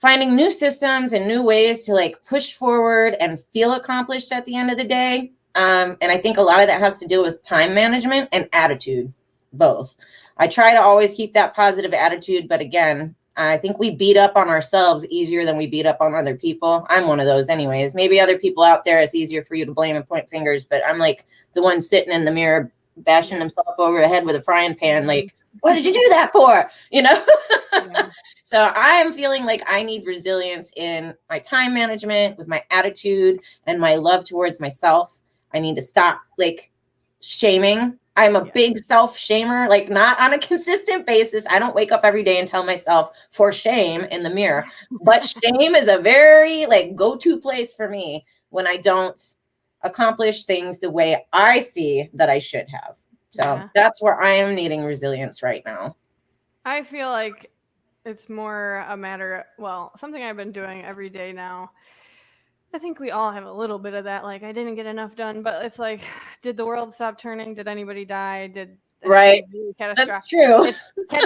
finding new systems and new ways to like push forward and feel accomplished at the end of the day. And I think a lot of that has to do with time management and attitude. both. I try to always keep that positive attitude, but again, I think we beat up on ourselves easier than we beat up on other people. I'm one of those anyways. Maybe other people out there, it's easier for you to blame and point fingers, but I'm like the one sitting in the mirror bashing himself over the head with a frying pan, like, what did you do that for? You know? Yeah. So I am feeling like I need resilience in my time management, with my attitude and my love towards myself. I need to stop like shaming. I'm a big self-shamer, like not on a consistent basis. I don't wake up every day and tell myself for shame in the mirror, but shame is a very like go-to place for me when I don't accomplish things the way I see that I should have. So that's where I am needing resilience right now. I feel like it's more a matter, something I've been doing every day now. I think we all have a little bit of that. Like, I didn't get enough done, but it's like, did the world stop turning? Did anybody die? Did anything really catastrophic? That's true.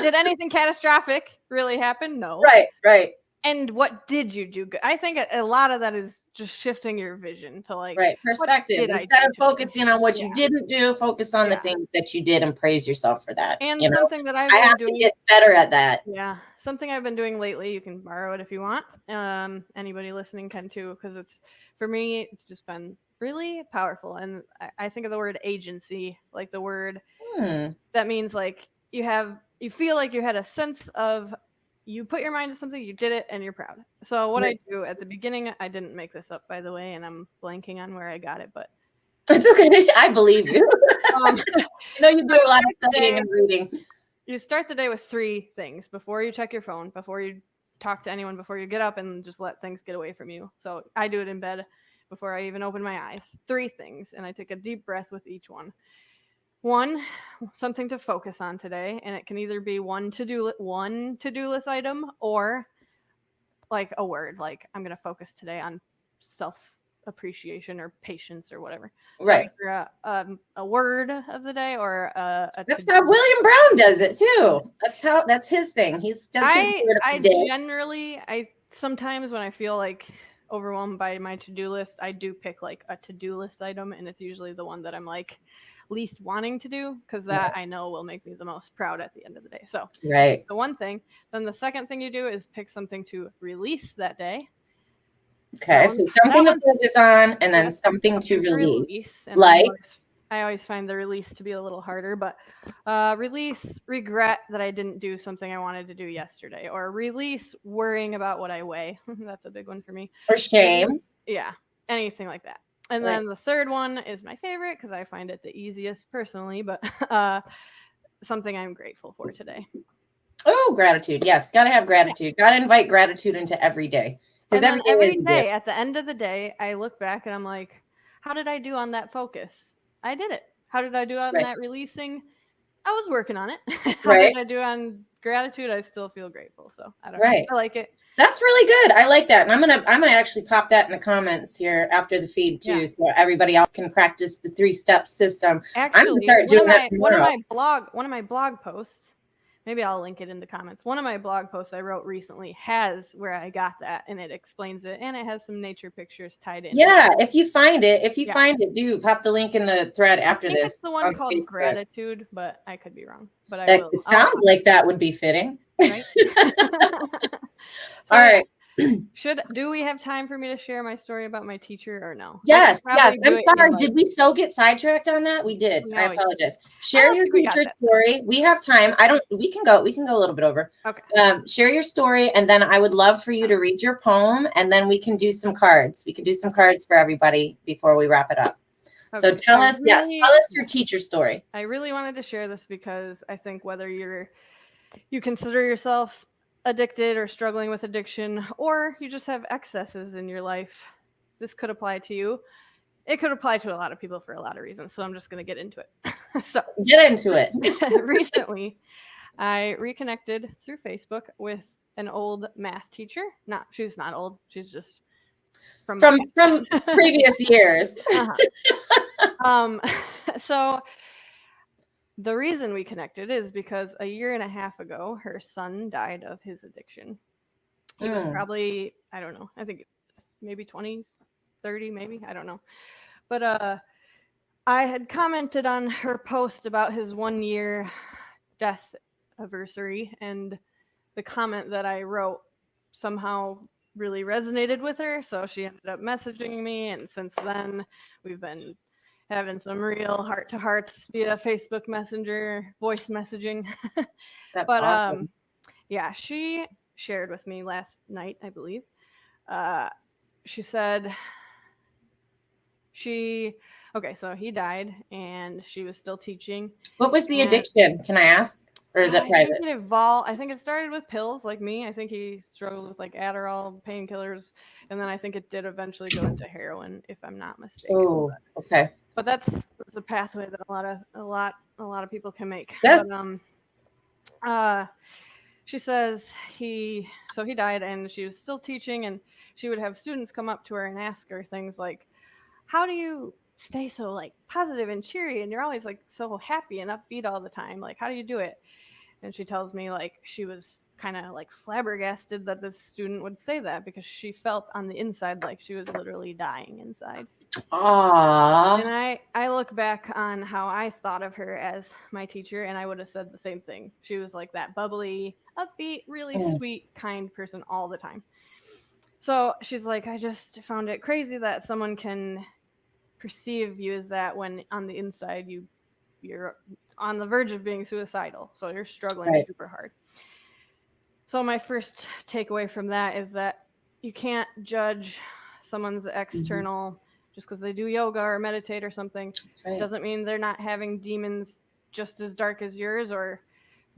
Did anything catastrophic really happen? No. Right. And what did you do? I think a lot of that is just shifting your vision to like perspective. Instead of focusing on what you didn't do, focus on the things that you did and praise yourself for that. And you know? something that I have to get better at that. Yeah, something I've been doing lately. You can borrow it if you want. Anybody listening can too, because it's for me. It's just been really powerful, and I think of the word agency, like the word that means like you feel like you had a sense of. You put your mind to something, you did it, and you're proud. So what I do at the beginning, I didn't make this up, by the way, and I'm blanking on where I got it, but it's okay. I believe you. You do a lot of studying and reading. You start the day with 3 things before you check your phone, before you talk to anyone, before you get up and just let things get away from you. So I do it in bed before I even open my eyes. 3 things, and I take a deep breath with each one. 1, something to focus on today, and it can either be one to-do list item or like a word, like I'm going to focus today on self-appreciation or patience or whatever. Right. So a word of the day or that's how William Brown does it too. That's his thing. He does his word of the day. I sometimes when I feel like overwhelmed by my to-do list, I do pick like a to-do list item, and it's usually the one that I'm like least wanting to do, because that I know will make me the most proud at the end of the day. So the one thing. Then the second thing you do is pick something to release that day. Okay, so something to focus on, and then something to release. Like I always find the release to be a little harder, but release regret that I didn't do something I wanted to do yesterday, or release worrying about what I weigh. That's a big one for me. Or shame. Yeah, anything like that. And then the third one is my favorite because I find it the easiest personally, but something I'm grateful for today. Oh, gratitude. Yes, got to have gratitude. Got to invite gratitude into every day. Because every day, at the end of the day, I look back and I'm like, how did I do on that focus? I did it. How did I do on that releasing? I was working on it. How did I do on gratitude? I still feel grateful. So I don't know. I like it. That's really good. I like that. And I'm gonna actually pop that in the comments here after the feed too, so everybody else can practice the 3-step system. Actually, I'm gonna start doing that tomorrow. One of my blog posts, maybe I'll link it in the comments. One of my blog posts I wrote recently has where I got that, and it explains it, and it has some nature pictures tied in. Yeah, if you find it, do pop the link in the thread after this. It's the one called Facebook. Gratitude, but I could be wrong. But I will. It sounds like that would be fitting. Right? All right. Do we have time for me to share my story about my teacher or no? Yes. I'm sorry. Did we so get sidetracked on that? We did. I apologize. Share your teacher story. We have time. We can go a little bit over. Okay. Share your story, and then I would love for you to read your poem, and then we can do some cards. We can do some cards for everybody before we wrap it up. Okay. So tell us your teacher story. I really wanted to share this because I think whether you consider yourself addicted or struggling with addiction, or you just have excesses in your life, this could apply to you. It could apply to a lot of people for a lot of reasons. So I'm just going to get into it. So get into it. Recently, I reconnected through Facebook with an old math teacher. She's not old. She's just from previous years. So the reason we connected is because a year and a half ago, her son died of his addiction. He was probably, I don't know, I think it was maybe 20s, 30 maybe, I don't know. But I had commented on her post about his 1 year death anniversary, and the comment that I wrote somehow really resonated with her. So she ended up messaging me, and since then we've been having some real heart-to-hearts via Facebook Messenger, voice messaging. That's But awesome. yeah, she shared with me last night, I believe. She said okay, so he died and she was still teaching. What was the And addiction? Can I ask? Or is it I think private? it evolved. I think it started with pills, like me. I think he struggled with like Adderall, painkillers, and then I think it did eventually go into heroin, if I'm not mistaken. Oh, okay. But that's a pathway that a lot of people can make. That, But she says he died, and she was still teaching, and she would have students come up to her and ask her things like, how do you stay so like positive and cheery, and you're always like so happy and upbeat all the time, like how do you do it? And she tells me like she was kind of like flabbergasted that this student would say that, because she felt on the inside like she was literally dying inside. Aww. And I look back on how I thought of her as my teacher, and I would have said the same thing. She was like that bubbly, upbeat, really sweet, kind person all the time. So she's like, I just found it crazy that someone can perceive you as that when on the inside you're on the verge of being suicidal. So you're struggling Right. super hard. So my first takeaway from that is that you can't judge someone's external just because they do yoga or meditate or something. That's right. Doesn't mean they're not having demons just as dark as yours, or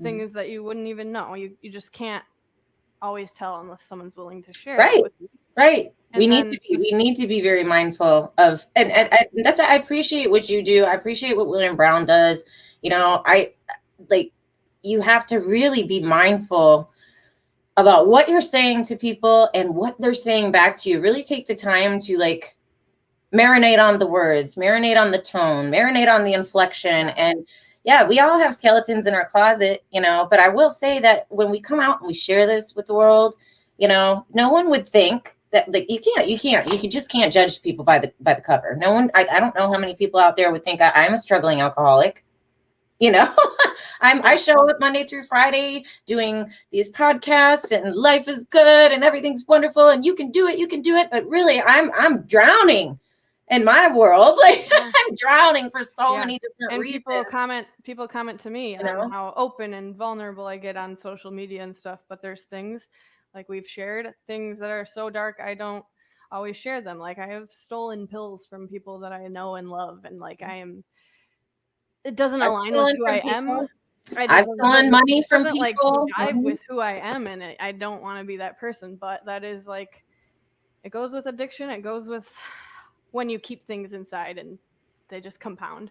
things that you wouldn't even know. You just can't always tell unless someone's willing to share Right. that with you. Right. And We need to be very mindful of, and that's, I appreciate what you do. I appreciate what William Brown does. You know, I like, you have to really be mindful about what you're saying to people and what they're saying back to you. Really take the time to like marinate on the words, marinate on the tone, marinate on the inflection. And yeah, we all have skeletons in our closet, you know, but I will say that when we come out and we share this with the world, you know, no one would think that, like, you just can't judge people by the cover. No one, I don't know how many people out there would think I'm a struggling alcoholic. You know, I show up Monday through Friday doing these podcasts, and life is good and everything's wonderful and you can do it. But really, I'm drowning in my world. Like I'm drowning for so many different and reasons. people comment to me You know? on how open and vulnerable I get on social media and stuff, but there's things like we've shared, things that are so dark I don't always share them. Like I have stolen pills from people that I know and love, and like it doesn't align with who I am. I've stolen money from people. Like jive with who I am, and I don't want to be that person. But that is like, it goes with addiction. It goes with when you keep things inside and they just compound.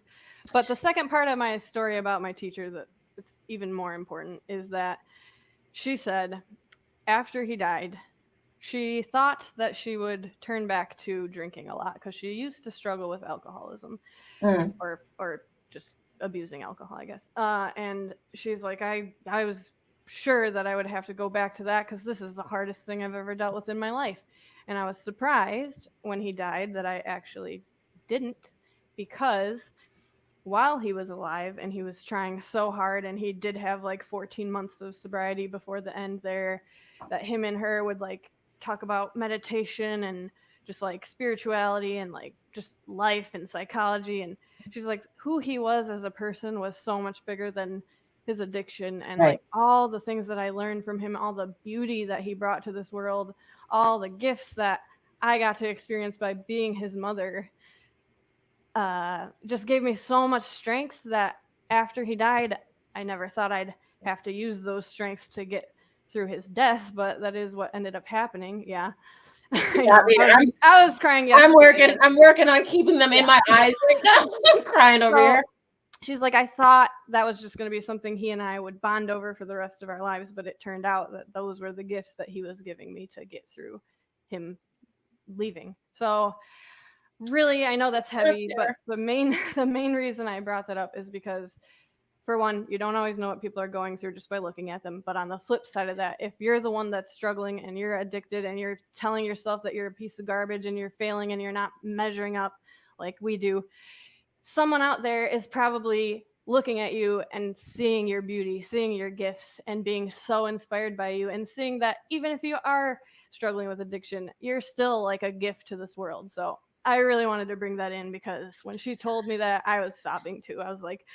But the second part of my story about my teacher that it's even more important is that she said after he died, she thought that she would turn back to drinking a lot because she used to struggle with alcoholism or just abusing alcohol, I guess. And she's like, I was sure that I would have to go back to that because this is the hardest thing I've ever dealt with in my life. And I was surprised when he died that I actually didn't, because while he was alive and he was trying so hard, and he did have like 14 months of sobriety before the end there, that him and her would like talk about meditation and just like spirituality and like just life and psychology. And she's like, who he was as a person was so much bigger than his addiction, and like all the things that I learned from him, all the beauty that he brought to this world, all the gifts that I got to experience by being his mother, just gave me so much strength that after he died, I never thought I'd have to use those strengths to get through his death, but that is what ended up happening. Yeah. I was crying yesterday. I'm working on keeping them in my eyes right now. I'm crying over here. She's like, I thought that was just going to be something he and I would bond over for the rest of our lives, but it turned out that those were the gifts that he was giving me to get through him leaving. So really, I know that's heavy, but the main reason I brought that up is because, for one, you don't always know what people are going through just by looking at them. But on the flip side of that, if you're the one that's struggling and you're addicted and you're telling yourself that you're a piece of garbage and you're failing and you're not measuring up like we do, someone out there is probably looking at you and seeing your beauty, seeing your gifts, and being so inspired by you, and seeing that even if you are struggling with addiction, you're still like a gift to this world. So I really wanted to bring that in, because when she told me that, I was sobbing too. I was like,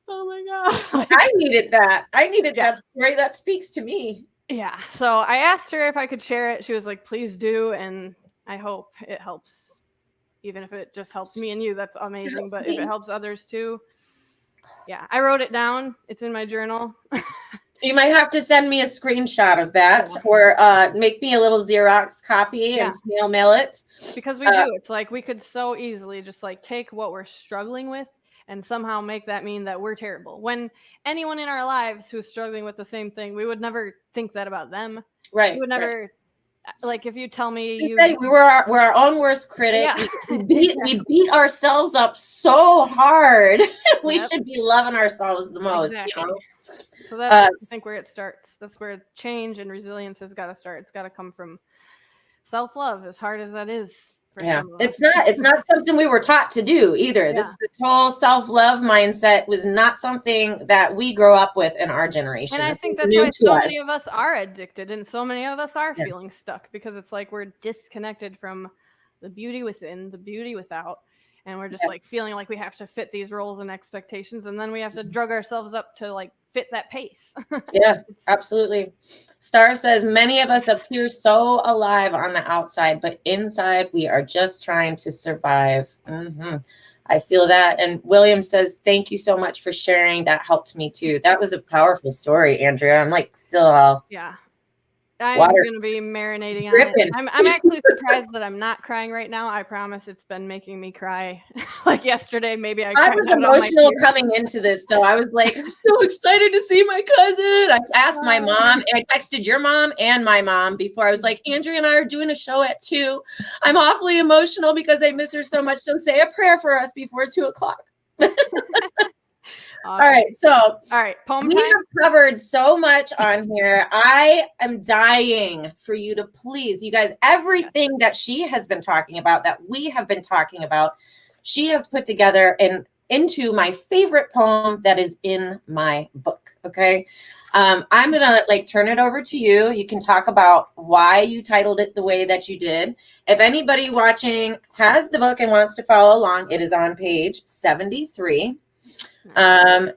oh my God. I needed that. I needed Yeah. that story. That speaks to me. Yeah. So I asked her if I could share it. She was like, please do. And I hope it helps. Even if it just helps me and you, that's amazing. But if it helps others too, yeah. I wrote it down. It's in my journal. You might have to send me a screenshot of that, or make me a little Xerox copy and snail mail it. Because we do. It's like we could so easily just like take what we're struggling with and somehow make that mean that we're terrible. When anyone in our lives who's struggling with the same thing, we would never think that about them. Right. We would never, like, if you tell me you say we're our own worst critic. Yeah. We beat ourselves up so hard. We should be loving ourselves the most. Exactly. You know? So that's I think where it starts. That's where change and resilience has got to start. It's got to come from self-love, as hard as that is. Yeah, it's not something we were taught to do either. Yeah. This whole self-love mindset was not something that we grow up with in our generation. And I think that's why so many of us are addicted, and so many of us are feeling stuck, because it's like we're disconnected from the beauty within, the beauty without, and we're just like feeling like we have to fit these roles and expectations, and then we have to drug ourselves up to like fit that pace. Yeah, absolutely. Star says, many of us appear so alive on the outside, but inside we are just trying to survive. I feel that. And William says, thank you so much for sharing. That helped me too. That was a powerful story, Andrea. I'm like still all I'm going to be marinating on it. I'm actually surprised that I'm not crying right now. I promise it's been making me cry. Like yesterday, maybe I was emotional coming into this, though. I was like, I'm so excited to see my cousin. I asked my mom, and I texted your mom and my mom before. I was like, Andrea and I are doing a show at 2. I'm awfully emotional because I miss her so much. So say a prayer for us before 2 o'clock. Awesome. All right. Poem we time? have covered so much on here. I am dying for you to please, you guys, everything that she has been talking about, that we have been talking about, she has put together into my favorite poem that is in my book. Okay. I'm going to turn it over to you. You can talk about why you titled it the way that you did. If anybody watching has the book and wants to follow along, it is on page 73. And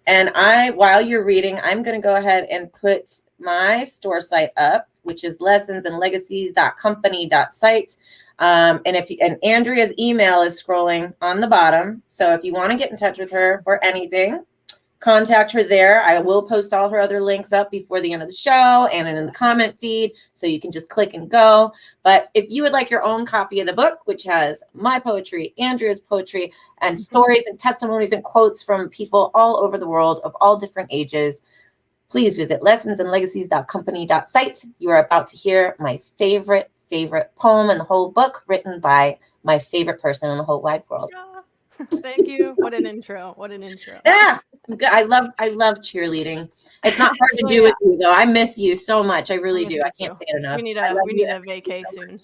while you're reading, I'm going to go ahead and put my store site up, which is lessonsandlegacies.company.site. And Andrea's email is scrolling on the bottom. So if you want to get in touch with her for anything, contact her there. I will post all her other links up before the end of the show and in the comment feed, so you can just click and go. But if you would like your own copy of the book, which has my poetry, Andrea's poetry, and stories and testimonies and quotes from people all over the world of all different ages, please visit lessonsandlegacies.company.site. You are about to hear my favorite poem in the whole book, written by my favorite person in the whole wide world. Thank you. What an intro. Yeah. I love cheerleading. It's not hard to do with you, though. I miss you so much. I really do. I can't say it enough. We need a vacay soon.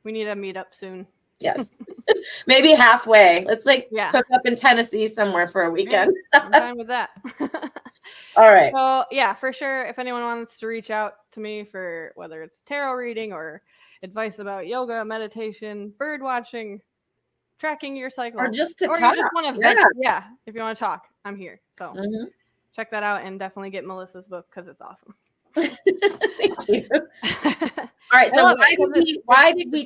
We need a meetup soon. Yes. Maybe halfway. Let's hook up in Tennessee somewhere for a weekend. Yeah, I'm fine with that. All right. So yeah, for sure. If anyone wants to reach out to me for whether it's tarot reading or advice about yoga, meditation, bird watching, tracking your cycle, or just to talk. You just want to vent. Yeah, if you want to talk, I'm here. So check that out, and definitely get Melissa's book because it's awesome. Thank you. All right, so why did you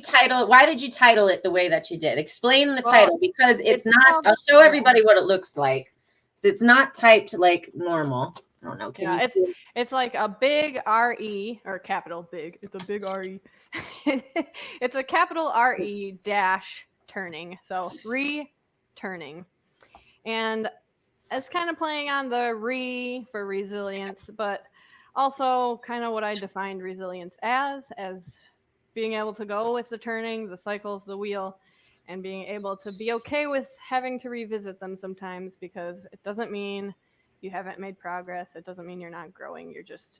title it the way that you did? Explain the title, because it's not. I'll show everybody what it looks like. So it's not typed like normal. I don't know. It's like a big R-E, or capital big. It's a big R-E. It's a capital R-E dash turning. So returning. And it's kind of playing on the for resilience, but also kind of what I defined resilience as being able to go with the turning, the cycles, the wheel, and being able to be okay with having to revisit them sometimes, because it doesn't mean you haven't made progress. It doesn't mean you're not growing. You're just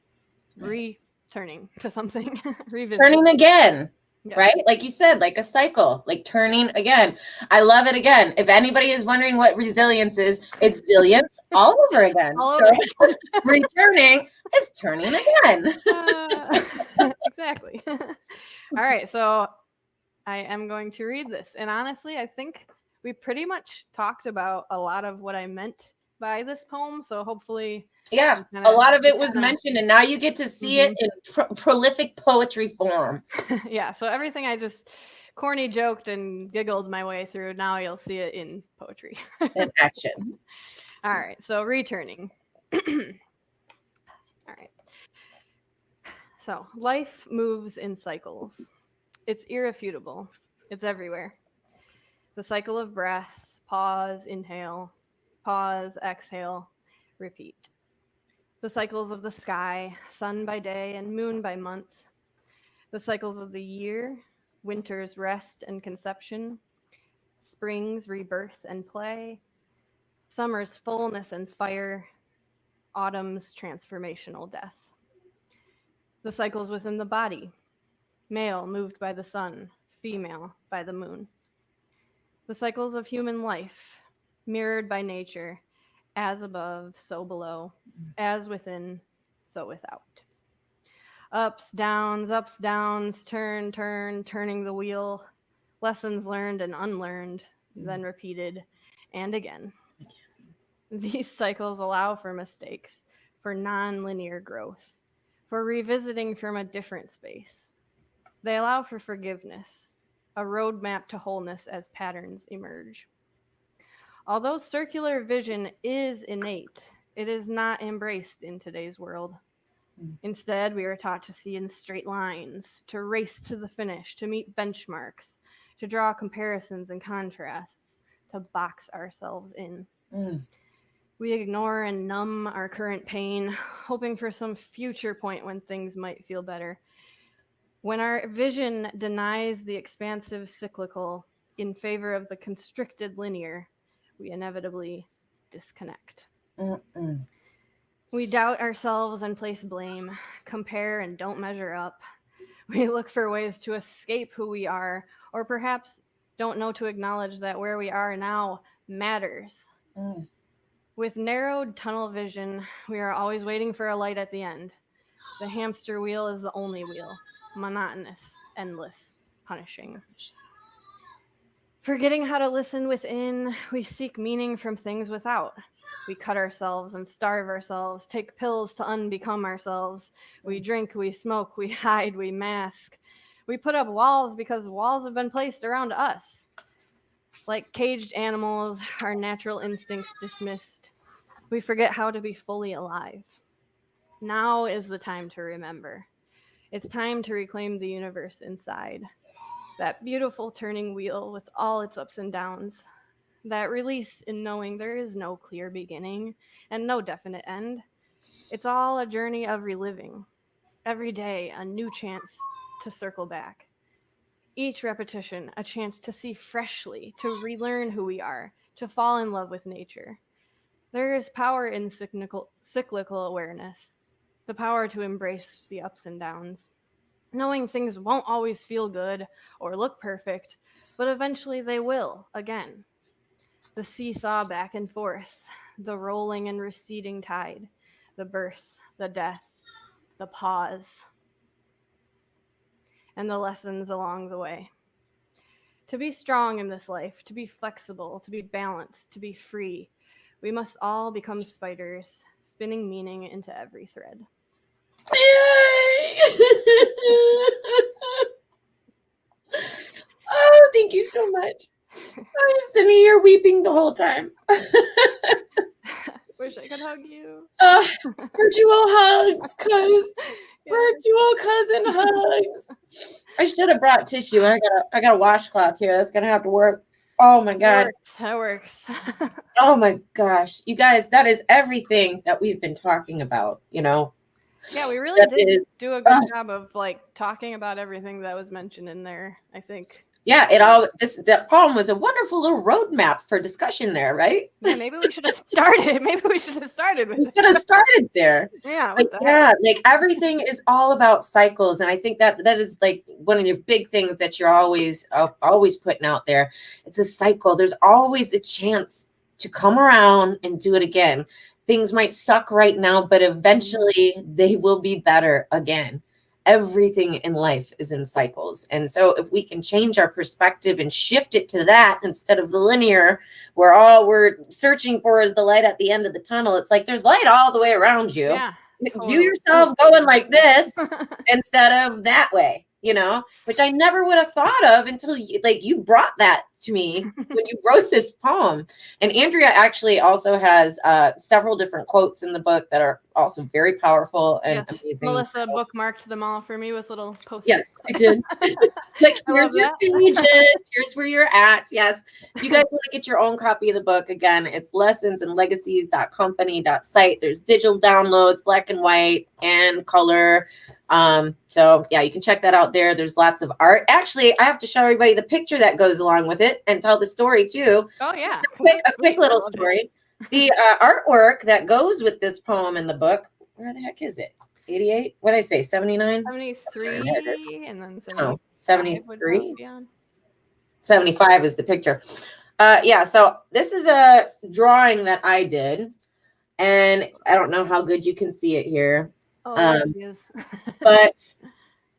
returning to something. Turning again. Yes. right? Like you said, like a cycle, like turning again. I love it again. If anybody is wondering what resilience is, it's zillions all over again. All So over again. returning is turning again. Exactly. All right, so I am going to read this. And honestly, I think we pretty much talked about a lot of what I meant by this poem. So hopefully, Yeah, kinda, a lot of it was mentioned, and now you get to see it in prolific poetry form. Yeah, so everything I just corny joked and giggled my way through, now you'll see it in poetry. In action. All right, so returning. All right. So life moves in cycles. It's irrefutable. It's everywhere. The cycle of breath, pause, inhale, pause, exhale, repeat. The cycles of the sky, sun by day and moon by month. The cycles of the year, winter's rest and conception, spring's rebirth and play, summer's fullness and fire, autumn's transformational death. The cycles within the body, male moved by the sun, female by the moon. The cycles of human life, mirrored by nature, as above, so below, as within, so without. Ups, downs, turning the wheel, lessons learned and unlearned, then repeated, and again. These cycles allow for mistakes, for non-linear growth, for revisiting from a different space. They allow for forgiveness, a roadmap to wholeness as patterns emerge. Although circular vision is innate, it is not embraced in today's world. Instead, we are taught to see in straight lines, to race to the finish, to meet benchmarks, to draw comparisons and contrasts, to box ourselves in. We ignore and numb our current pain, hoping for some future point when things might feel better. When our vision denies the expansive cyclical in favor of the constricted linear, we inevitably disconnect. We doubt ourselves and place blame, compare and don't measure up. We look for ways to escape who we are, or perhaps don't know to acknowledge that where we are now matters. With narrowed tunnel vision, we are always waiting for a light at the end. The hamster wheel is the only wheel, monotonous, endless, punishing. Forgetting how to listen within, we seek meaning from things without. We cut ourselves and starve ourselves, take pills to unbecome ourselves. We drink, we smoke, we hide, we mask. We put up walls because walls have been placed around us. Like caged animals, our natural instincts dismissed. We forget how to be fully alive. Now is the time to remember. It's time to reclaim the universe inside. That beautiful turning wheel with all its ups and downs. That release in knowing there is no clear beginning and no definite end. It's all a journey of reliving. Every day, a new chance to circle back. Each repetition, a chance to see freshly, to relearn who we are, to fall in love with nature. There is power in cyclical awareness, the power to embrace the ups and downs. Knowing things won't always feel good or look perfect, but eventually they will, again. The seesaw back and forth, the rolling and receding tide, the birth, the death, the pause, and the lessons along the way. To be strong in this life, to be flexible, to be balanced, to be free, we must all become spiders, spinning meaning into every thread. Yay! Oh, thank you so much. I was sitting here weeping the whole time. Wish I could hug you. Virtual hugs, cuz. Virtual cousin hugs. I should have brought tissue. I got a washcloth here. That's gonna have to work. Oh my god. That works. Oh my gosh. You guys, that is everything that we've been talking about, you know. Yeah, we really did do a good job of like talking about everything that was mentioned in there, I think. Yeah, that poem was a wonderful little roadmap for discussion there, right? Yeah, maybe we should have started. Maybe we should have started with We it. could have started there. Yeah, But what the yeah, heck? like everything is all about cycles. And I think that is like one of your big things that you're always putting out there. It's a cycle. There's always a chance to come around and do it again. Things might suck right now, but eventually they will be better again. Everything in life is in cycles. And so if we can change our perspective and shift it to that instead of the linear, where all we're searching for is the light at the end of the tunnel, it's like there's light all the way around you. Yeah, View totally. yourself going like this instead of that way, which I never would have thought of until you brought that to me when you wrote this poem. And Andrea actually also has several different quotes in the book that are also very powerful and Yes, amazing. Melissa bookmarked them all for me with little post-its. Yes, I did. It's like, I here's love your that. pages. Here's where you're at. Yes. If you guys want to get your own copy of the book, again, it's lessonsandlegacies.company.site. There's digital downloads, black and white and color. So yeah, you can check that out there. There's lots of art. Actually, I have to show everybody the picture that goes along with it and tell the story too. Oh yeah. A quick little story. The artwork that goes with this poem in the book, where the heck is it? 88? What did I say? 79? 73 and then 75 73? would on. 75 is the picture. Yeah, so this is a drawing that I did, and I don't know how good you can see it here. Oh, yes. But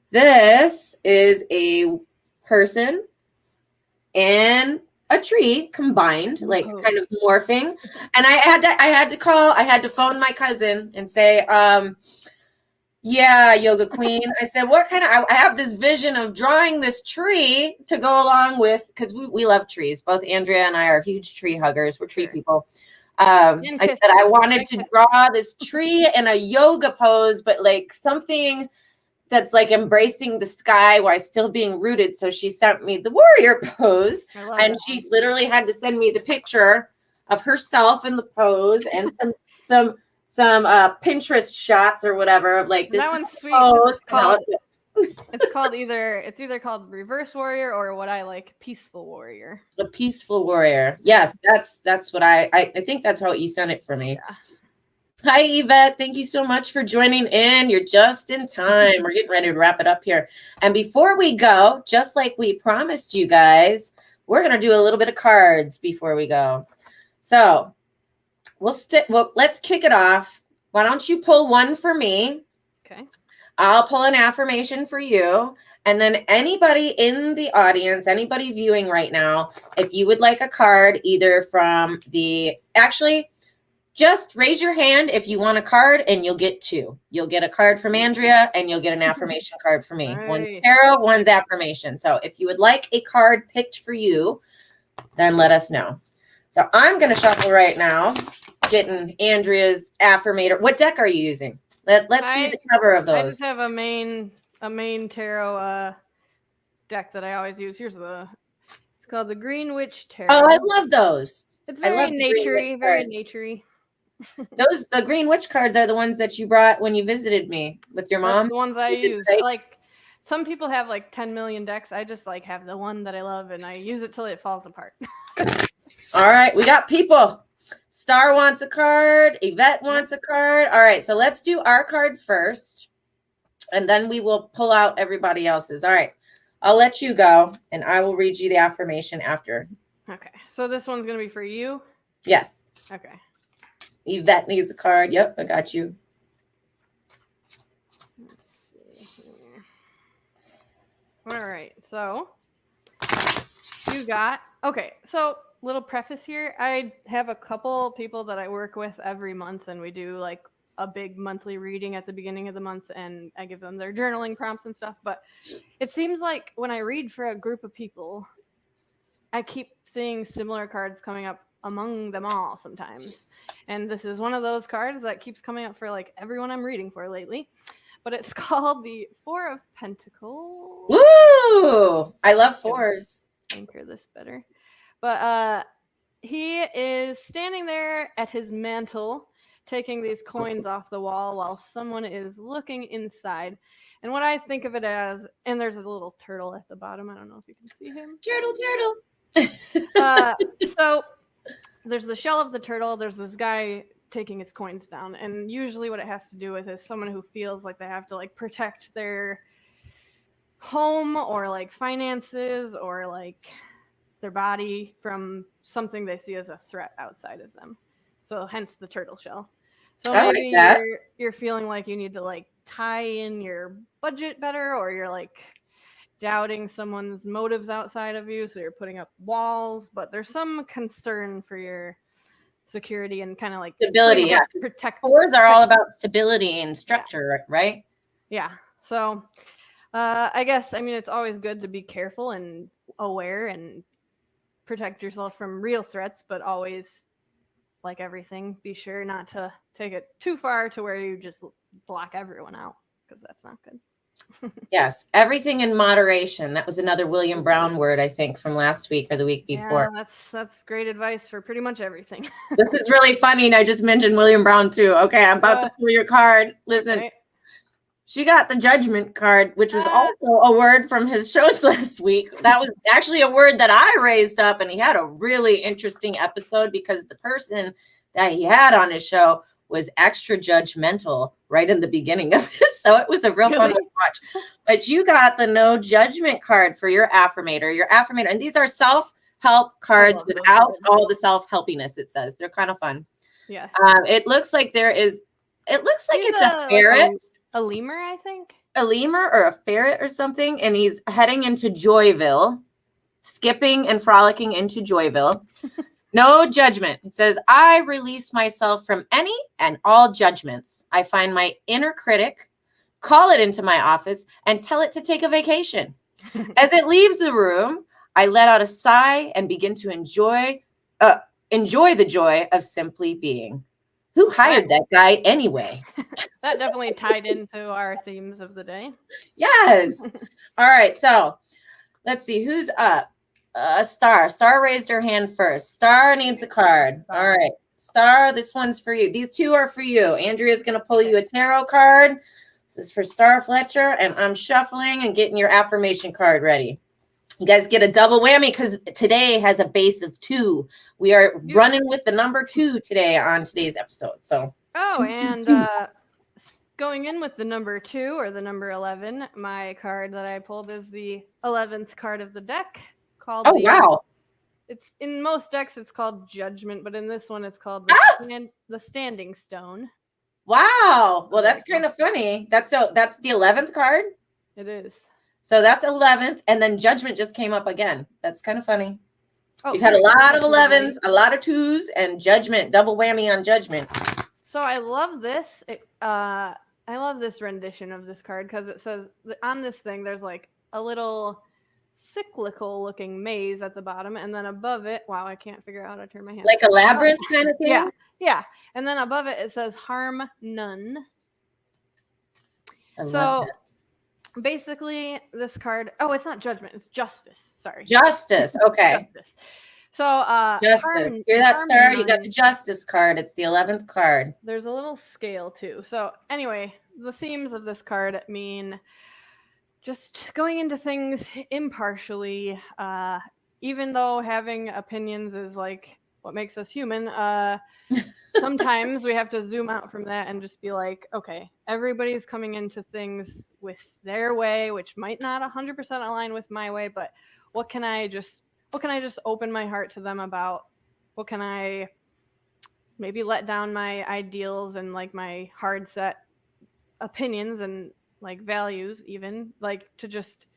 this is a person and a tree combined, like kind of morphing. And I had to phone my cousin and say, yeah, Yoga Queen. I said, what kind of, I have this vision of drawing this tree to go along with, because we love trees. Both Andrea and I are huge tree huggers. We're tree people. I said I wanted to draw this tree in a yoga pose, but like something that's like embracing the sky while still being rooted. So she sent me the warrior pose, and she literally had to send me the picture of herself in the pose and some Pinterest shots or whatever of like this. That one's sweet. It's either called reverse warrior or what I like, peaceful warrior. A peaceful warrior. Yes, that's what I think that's how you sent it for me. Yeah. Hi, Yvette. Thank you so much for joining in. You're just in time. We're getting ready to wrap it up here. And before we go, just like we promised you guys, we're going to do a little bit of cards before we go. So let's kick it off. Why don't you pull one for me? Okay. I'll pull an affirmation for you. And then anybody in the audience, anybody viewing right now, if you would like a card, either from just raise your hand if you want a card, and you'll get two. You'll get a card from Andrea, and you'll get an affirmation card from me. Nice. One's tarot, one's affirmation. So if you would like a card picked for you, then let us know. So I'm going to shuffle right now, getting Andrea's affirmator. What deck are you using? Let's see the cover of those. I just have a main tarot deck that I always use. It's called the Green Witch Tarot. Oh, I love those. It's very naturey. The Green Witch cards are the ones that you brought when you visited me with your mom. That's the ones I use. Like some people have like 10 million decks. I just like have the one that I love, and I use it till it falls apart. All right, we got people. Star wants a card. Yvette wants a card. All right, so let's do our card first, and then we will pull out everybody else's. All right, I'll let you go, and I will read you the affirmation after. Okay, so this one's going to be for you? Yes. Okay. Yvette needs a card. Yep, I got you. Let's see here. All right, so you got... Okay, so little preface here. I have a couple people that I work with every month, and we do like a big monthly reading at the beginning of the month, and I give them their journaling prompts and stuff. But it seems like when I read for a group of people, I keep seeing similar cards coming up among them all sometimes. And this is one of those cards that keeps coming up for like everyone I'm reading for lately. But it's called the Four of Pentacles. Woo! I love fours. Anchor this better. But he is standing there at his mantle, taking these coins off the wall while someone is looking inside. And what I think of it as, and there's a little turtle at the bottom. I don't know if you can see him. Turtle. So there's the shell of the turtle. There's this guy taking his coins down. And usually what it has to do with is someone who feels like they have to like protect their home or like finances or like their body from something they see as a threat outside of them. So hence the turtle shell. So maybe you're feeling like you need to like tie in your budget better, or you're like doubting someone's motives outside of you, so you're putting up walls, but there's some concern for your security and kind of like stability. Yeah, protect. Fours are all about stability and structure, right? Yeah. So I guess, I mean, it's always good to be careful and aware and protect yourself from real threats, but always, like everything, be sure not to take it too far to where you just block everyone out, because that's not good. Yes, everything in moderation. That was another William Brown word, I think, from last week or the week before. Yeah, that's great advice for pretty much everything. This is really funny, and I just mentioned William Brown too. Okay, I'm about to pull your card. Listen. Okay. She got the judgment card, which was also a word from his shows last week. That was actually a word that I raised up, and he had a really interesting episode because the person that he had on his show was extra judgmental right in the beginning of it. So it was a real fun to watch. But you got the no judgment card for your affirmator. And these are self-help cards without all the self-helpiness, it says. They're kind of fun. Yes. It looks like it's a ferret. Like a lemur, I think. A lemur or a ferret or something. And he's heading into Joyville, skipping and frolicking into Joyville. No judgment. It says, I release myself from any and all judgments. I find my inner critic, call it into my office, and tell it to take a vacation. As it leaves the room, I let out a sigh and begin to enjoy the joy of simply being. Who hired that guy anyway? That definitely tied into our themes of the day. Yes. All right. So let's see who's up. Star. Star raised her hand first. Star needs a card. All right. Star, this one's for you. These two are for you. Andrea's going to pull you a tarot card. This is for Star Fletcher. And I'm shuffling and getting your affirmation card ready. You guys get a double whammy because today has a base of 2. We are running with the number 2 today on today's episode. So. Oh, and going in with the number 2 or the number 11, my card that I pulled is the 11th card of the deck. Called wow. It's in most decks it's called Judgment, but in this one it's called the Standing Stone. Wow. Well, that's kind of funny. That's the 11th card? It is. So that's 11th, and then Judgment just came up again. That's kind of funny. We've had a lot of 11s, a lot of 2s, and Judgment, double whammy on Judgment. So I love this. I love this rendition of this card because it says on this thing there's like a little cyclical looking maze at the bottom, and then above it, wow, I can't figure out how to turn my hand. Like a labyrinth kind of thing? Yeah. And then above it says harm none. I love that. Basically, this card, it's not Judgment, it's Justice. Sorry. Justice. Okay. Justice. So Justice. Hear that, Star? You got the Justice card. It's the 11th card. There's a little scale too. So anyway, the themes of this card mean just going into things impartially, even though having opinions is like what makes us human. Sometimes we have to zoom out from that and just be like, okay, everybody's coming into things with their way, which might not 100% align with my way, but what can I just open my heart to them about? What can I maybe let down my ideals and like my hard set opinions and like values, even like to just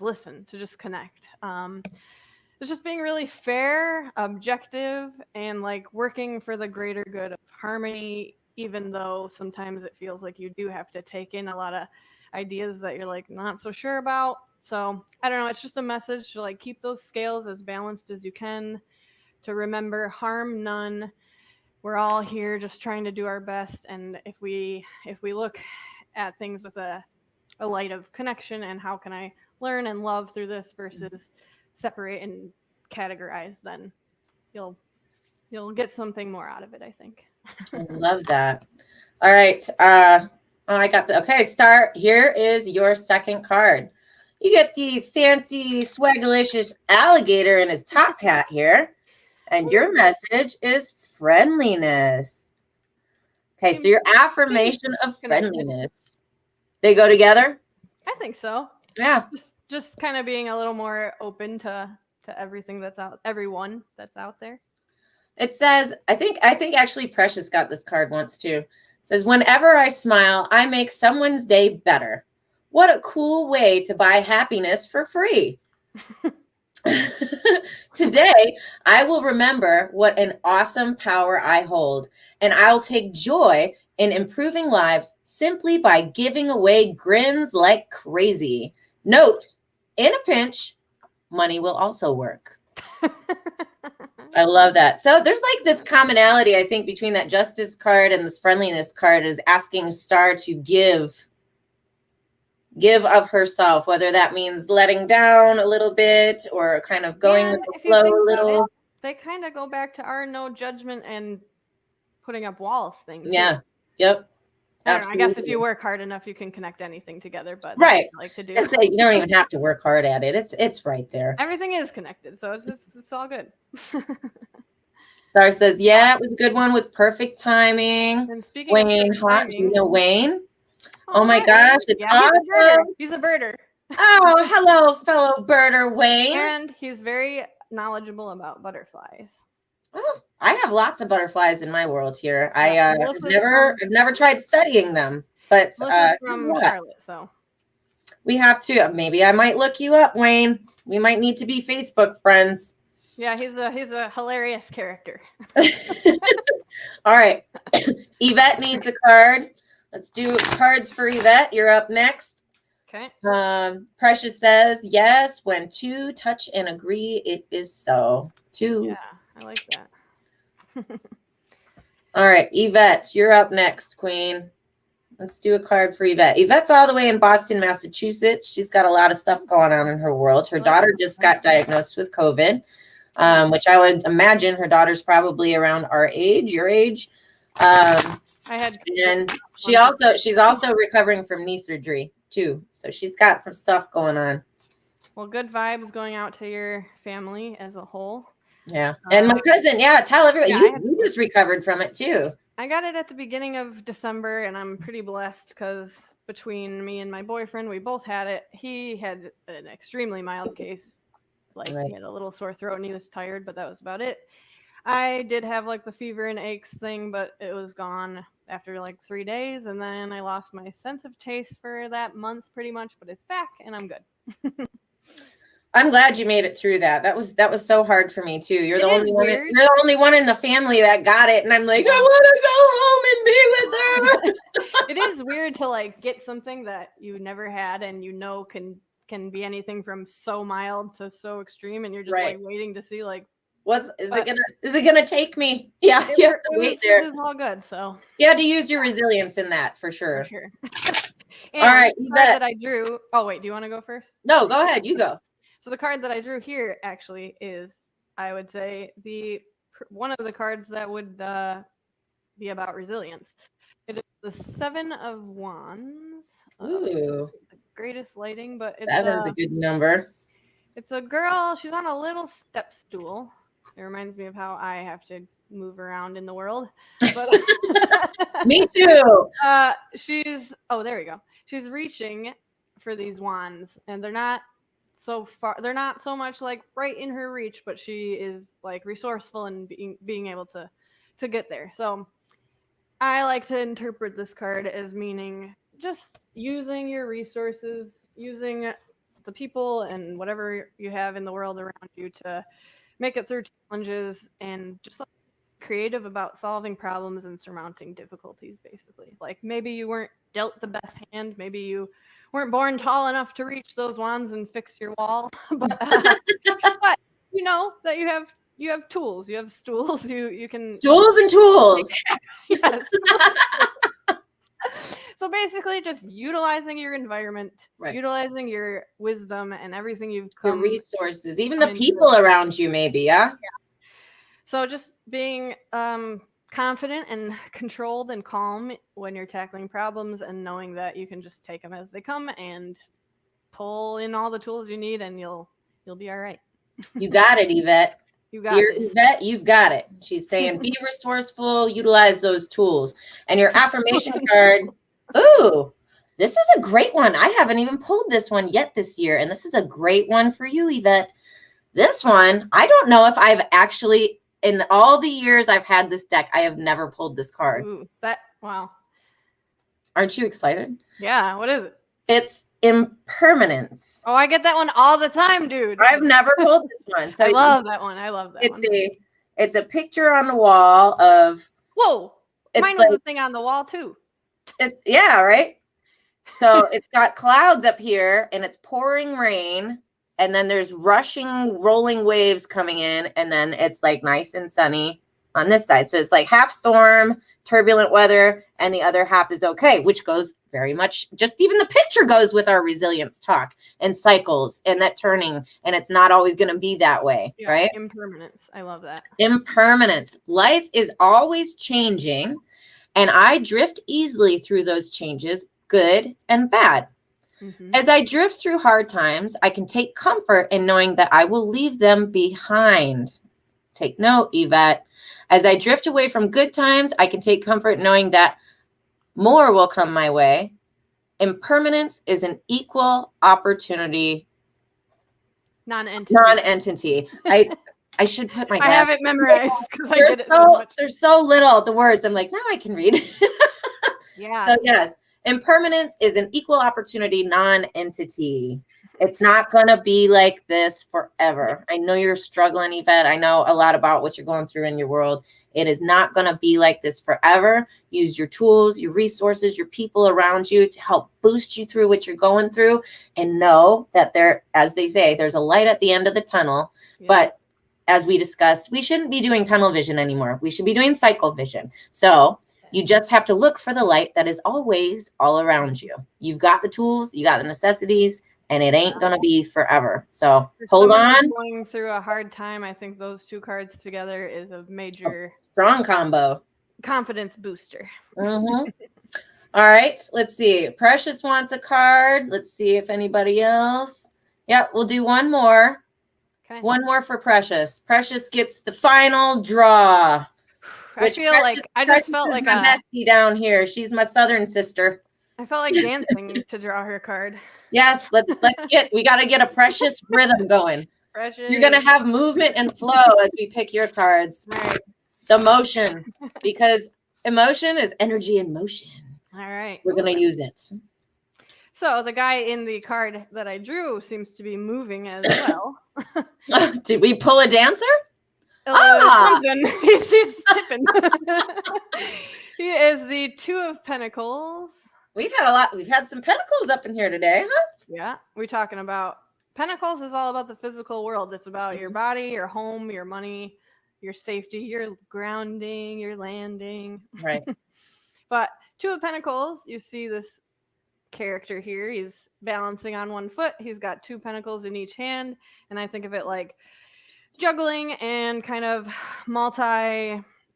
listen, to just connect. It's just being really fair, objective, and like working for the greater good of harmony, even though sometimes it feels like you do have to take in a lot of ideas that you're like not so sure about. So I don't know, it's just a message to like keep those scales as balanced as you can, to remember harm none. We're all here just trying to do our best, and if we look at things with a light of connection and how can I learn and love through this versus separate and categorize, then you'll get something more out of it, I think. I love that. All right. I'm Oh, I got the okay. Start. Here is your second card. You get the fancy, swagalicious alligator in his top hat here, and your message is friendliness. Okay, so your affirmation of friendliness. They go together? I think so. Yeah. Just kind of being a little more open to everything that's everyone that's out there. It says, I think actually Precious got this card once too. It says, whenever I smile, I make someone's day better. What a cool way to buy happiness for free. Today, I will remember what an awesome power I hold, and I'll take joy in improving lives simply by giving away grins like crazy. Note, in a pinch, money will also work. I love that. So there's like this commonality, I think, between that justice card and this friendliness card is asking Star to give of herself, whether that means letting down a little bit or kind of going with the flow a little. They kind of go back to our no judgment and putting up walls thing. Yeah. Too. Yep. I guess if you work hard enough, you can connect anything together. But right, like to do. You don't even have to work hard at it. It's right there. Everything is connected, so it's all good. Star says, "Yeah, it was a good one with perfect timing." And speaking Wayne, of timing, do you know Wayne? Oh my gosh, it's awesome! He's a birder. Oh, hello, fellow birder, Wayne. And he's very knowledgeable about butterflies. Oh, I have lots of butterflies in my world here. I've never tried studying them, but from Charlotte, so we have to. Maybe I might look you up, Wayne. We might need to be Facebook friends. Yeah, he's a hilarious character. All right, Yvette needs a card. Let's do cards for Yvette. You're up next. Okay. Precious says, yes, when two touch and agree, it is so. Two. Yeah, I like that. All right, Yvette, you're up next, Queen. Let's do a card for Yvette. Yvette's all the way in Boston, Massachusetts. She's got a lot of stuff going on in her world. Her daughter just got diagnosed with COVID, which I would imagine her daughter's probably around our age, your age. And she's also recovering from knee surgery too. So she's got some stuff going on. Well, good vibes going out to your family as a whole. Yeah. And my cousin, tell everybody, you just recovered from it too. I got it at the beginning of December, and I'm pretty blessed because between me and my boyfriend, we both had it. He had an extremely mild case. He had a little sore throat and he was tired, but that was about it. I did have the fever and aches thing, but it was gone after 3 days. And then I lost my sense of taste for that month pretty much, but it's back and I'm good. I'm glad you made it through that. That was so hard for me too. You're the only one in the family that got it. And I'm like, I want to go home and be with her. It is weird to get something that you never had and can be anything from so mild to so extreme. And you're just waiting to see is it gonna take me? Yeah, it was all good. So you had to use your resilience in that for sure. All right, the card that I drew. Oh wait, do you want to go first? No, go ahead. You go. So the card that I drew here actually is, I would say, one of the cards that would be about resilience. It is the Seven of Wands. Ooh, the greatest lighting, but seven's a good number. It's a girl. She's on a little step stool. It reminds me of how I have to move around in the world. But me too. There we go. She's reaching for these wands, and they're not so far. They're not so much right in her reach, but she is resourceful and being able to get there. So I like to interpret this card as meaning just using your resources, using the people and whatever you have in the world around you to make it through challenges, and just creative about solving problems and surmounting difficulties, basically. Maybe you weren't dealt the best hand, maybe you weren't born tall enough to reach those wands and fix your wall, but you know that you have tools, you have stools, you can stools and tools. Yes. So basically just utilizing your environment, utilizing your wisdom and everything you've come, your resources, even the people around you, maybe. Yeah. So just being confident and controlled and calm when you're tackling problems, and knowing that you can just take them as they come and pull in all the tools you need, and you'll be all right. You got it, Yvette. You got Dear this. Yvette, you've got it. She's saying, be resourceful, utilize those tools. And your affirmation card, ooh, this is a great one. I haven't even pulled this one yet this year. And this is a great one for you, Yvette. This one, I don't know if I've actually, in all the years I've had this deck, I have never pulled this card. Ooh, wow. Aren't you excited? Yeah, what is it? It's impermanence. Oh, I get that one all the time, dude. I've never pulled this one. So I love that one. I love that one. It's a picture on the wall of. Whoa, mine was a thing on the wall too. It's right. So it's got clouds up here and it's pouring rain, and then there's rushing, rolling waves coming in, and then it's like nice and sunny on this side. So it's like half storm, turbulent weather, and the other half is okay, which goes very much, just even the picture goes with our resilience talk and cycles and that turning, and it's not always going to be that way, right? Impermanence. I love that. Impermanence. Life is always changing, and I drift easily through those changes, good and bad. Mm-hmm. As I drift through hard times, I can take comfort in knowing that I will leave them behind. Take note, Yvette. As I drift away from good times, I can take comfort knowing that more will come my way. Impermanence is an equal opportunity non-entity. I should put my I have it memorized because I get it so much. There's so little, the words. I'm like, now I can read. Yeah. So yes, impermanence is an equal opportunity non-entity. It's not going to be like this forever. I know you're struggling, Yvette. I know a lot about what you're going through in your world. It is not going to be like this forever. Use your tools, your resources, your people around you to help boost you through what you're going through, and know that there, as they say, there's a light at the end of the tunnel. Yeah. But as we discussed, we shouldn't be doing tunnel vision anymore. We should be doing cycle vision. So you just have to look for the light that is always all around you. You've got the tools, you got the necessities, and it ain't going to be forever. So hold on. Going through a hard time, I think those two cards together is a major strong combo. Confidence booster. Mm-hmm. All right. Let's see. Precious wants a card. Let's see if anybody else. Yep. We'll do one more. Okay. One more for Precious. Precious gets the final draw. I feel like I just felt like a bestie down here. She's my southern sister. I felt like dancing to draw her card. Yes, we got to get a Precious rhythm going. Precious. You're going to have movement and flow as we pick your cards. Right. The motion, because emotion is energy in motion. All right. We're going to use it. So the guy in the card that I drew seems to be moving as well. Did we pull a dancer? He's tipping. He is the Two of Pentacles. We've had some pentacles up in here today, huh? Yeah. We're talking about Pentacles is all about the physical world. It's about your body, your home, your money, your safety, your grounding, your landing. Right. But Two of Pentacles, you see this character here. He's balancing on one foot. He's got two pentacles in each hand. And I think of it like juggling and kind of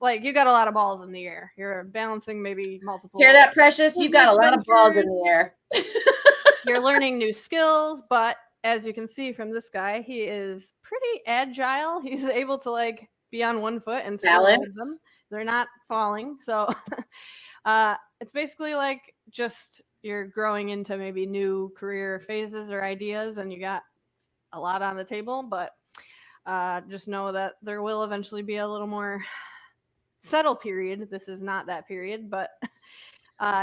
like you got a lot of balls in the air. You're balancing maybe multiple. Hear that, Precious? You got a lot of balls in the air. You're learning new skills, but as you can see from this guy, he is pretty agile. He's able to like be on one foot and balance them. They're not falling. So it's basically like just you're growing into maybe new career phases or ideas, and you got a lot on the table, but just know that there will eventually be a little more settle period. This is not that period, but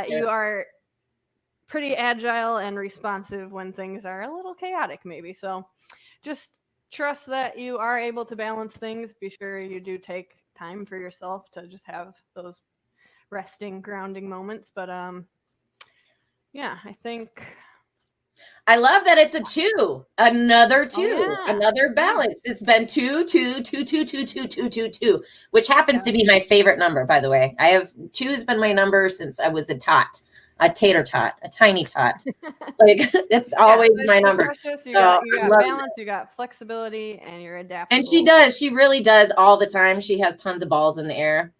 you are pretty agile and responsive when things are a little chaotic maybe. So just trust that you are able to balance things. Be sure you do take time for yourself to just have those resting, grounding moments. But yeah, I think I love that it's a 2. Another 2. Another balance. It's been 2, 2, 2, 2, 2, 2, 2, 2, 2, which happens to be my favorite number, by the way. 2 has been my number since I was a tater tot, a tiny tot. Like it's always my number. Precious, you got balance, you got flexibility, and you're adaptable. And she does. She really does all the time. She has tons of balls in the air.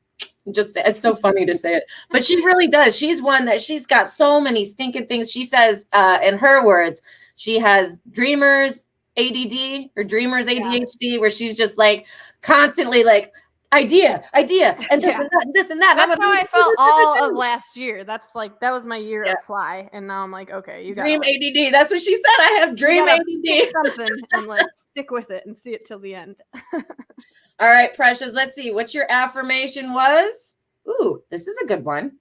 Just, it's so funny to say it, but she really does. She's one that she's got so many stinking things. She says, in her words, she has dreamers ADD or dreamers ADHD, where she's just like constantly like idea, and this and that, and this and that. That's how I felt all of last year. That's like, that was my year of fly, and now I'm like, okay, you got dream ADD. That's what she said. I have dream ADD. Pick something and like stick with it and see it till the end. All right, Precious. Let's see what your affirmation was. Ooh, this is a good one.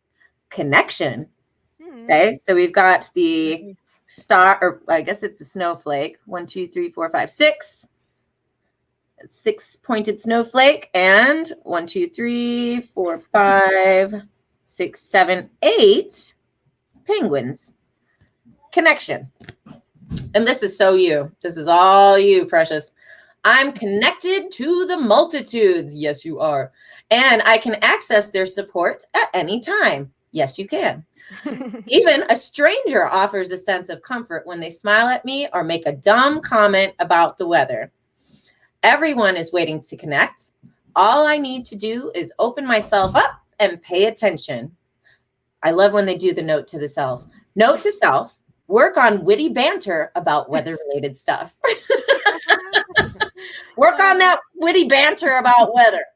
Connection. Okay, so we've got the star, or I guess it's a snowflake. 1, 2, 3, 4, 5, 6. 6-pointed snowflake, and 1, 2, 3, 4, 5, 6, 7, 8 penguins. Connection. And this is so you. This is all you, Precious. I'm connected to the multitudes. Yes, you are. And I can access their support at any time. Yes, you can. Even a stranger offers a sense of comfort when they smile at me or make a dumb comment about the weather. Everyone is waiting to connect. All I need to do is open myself up and pay attention. I love when they do the note to the self. Note to self, work on witty banter about weather-related stuff. Work on that witty banter about weather.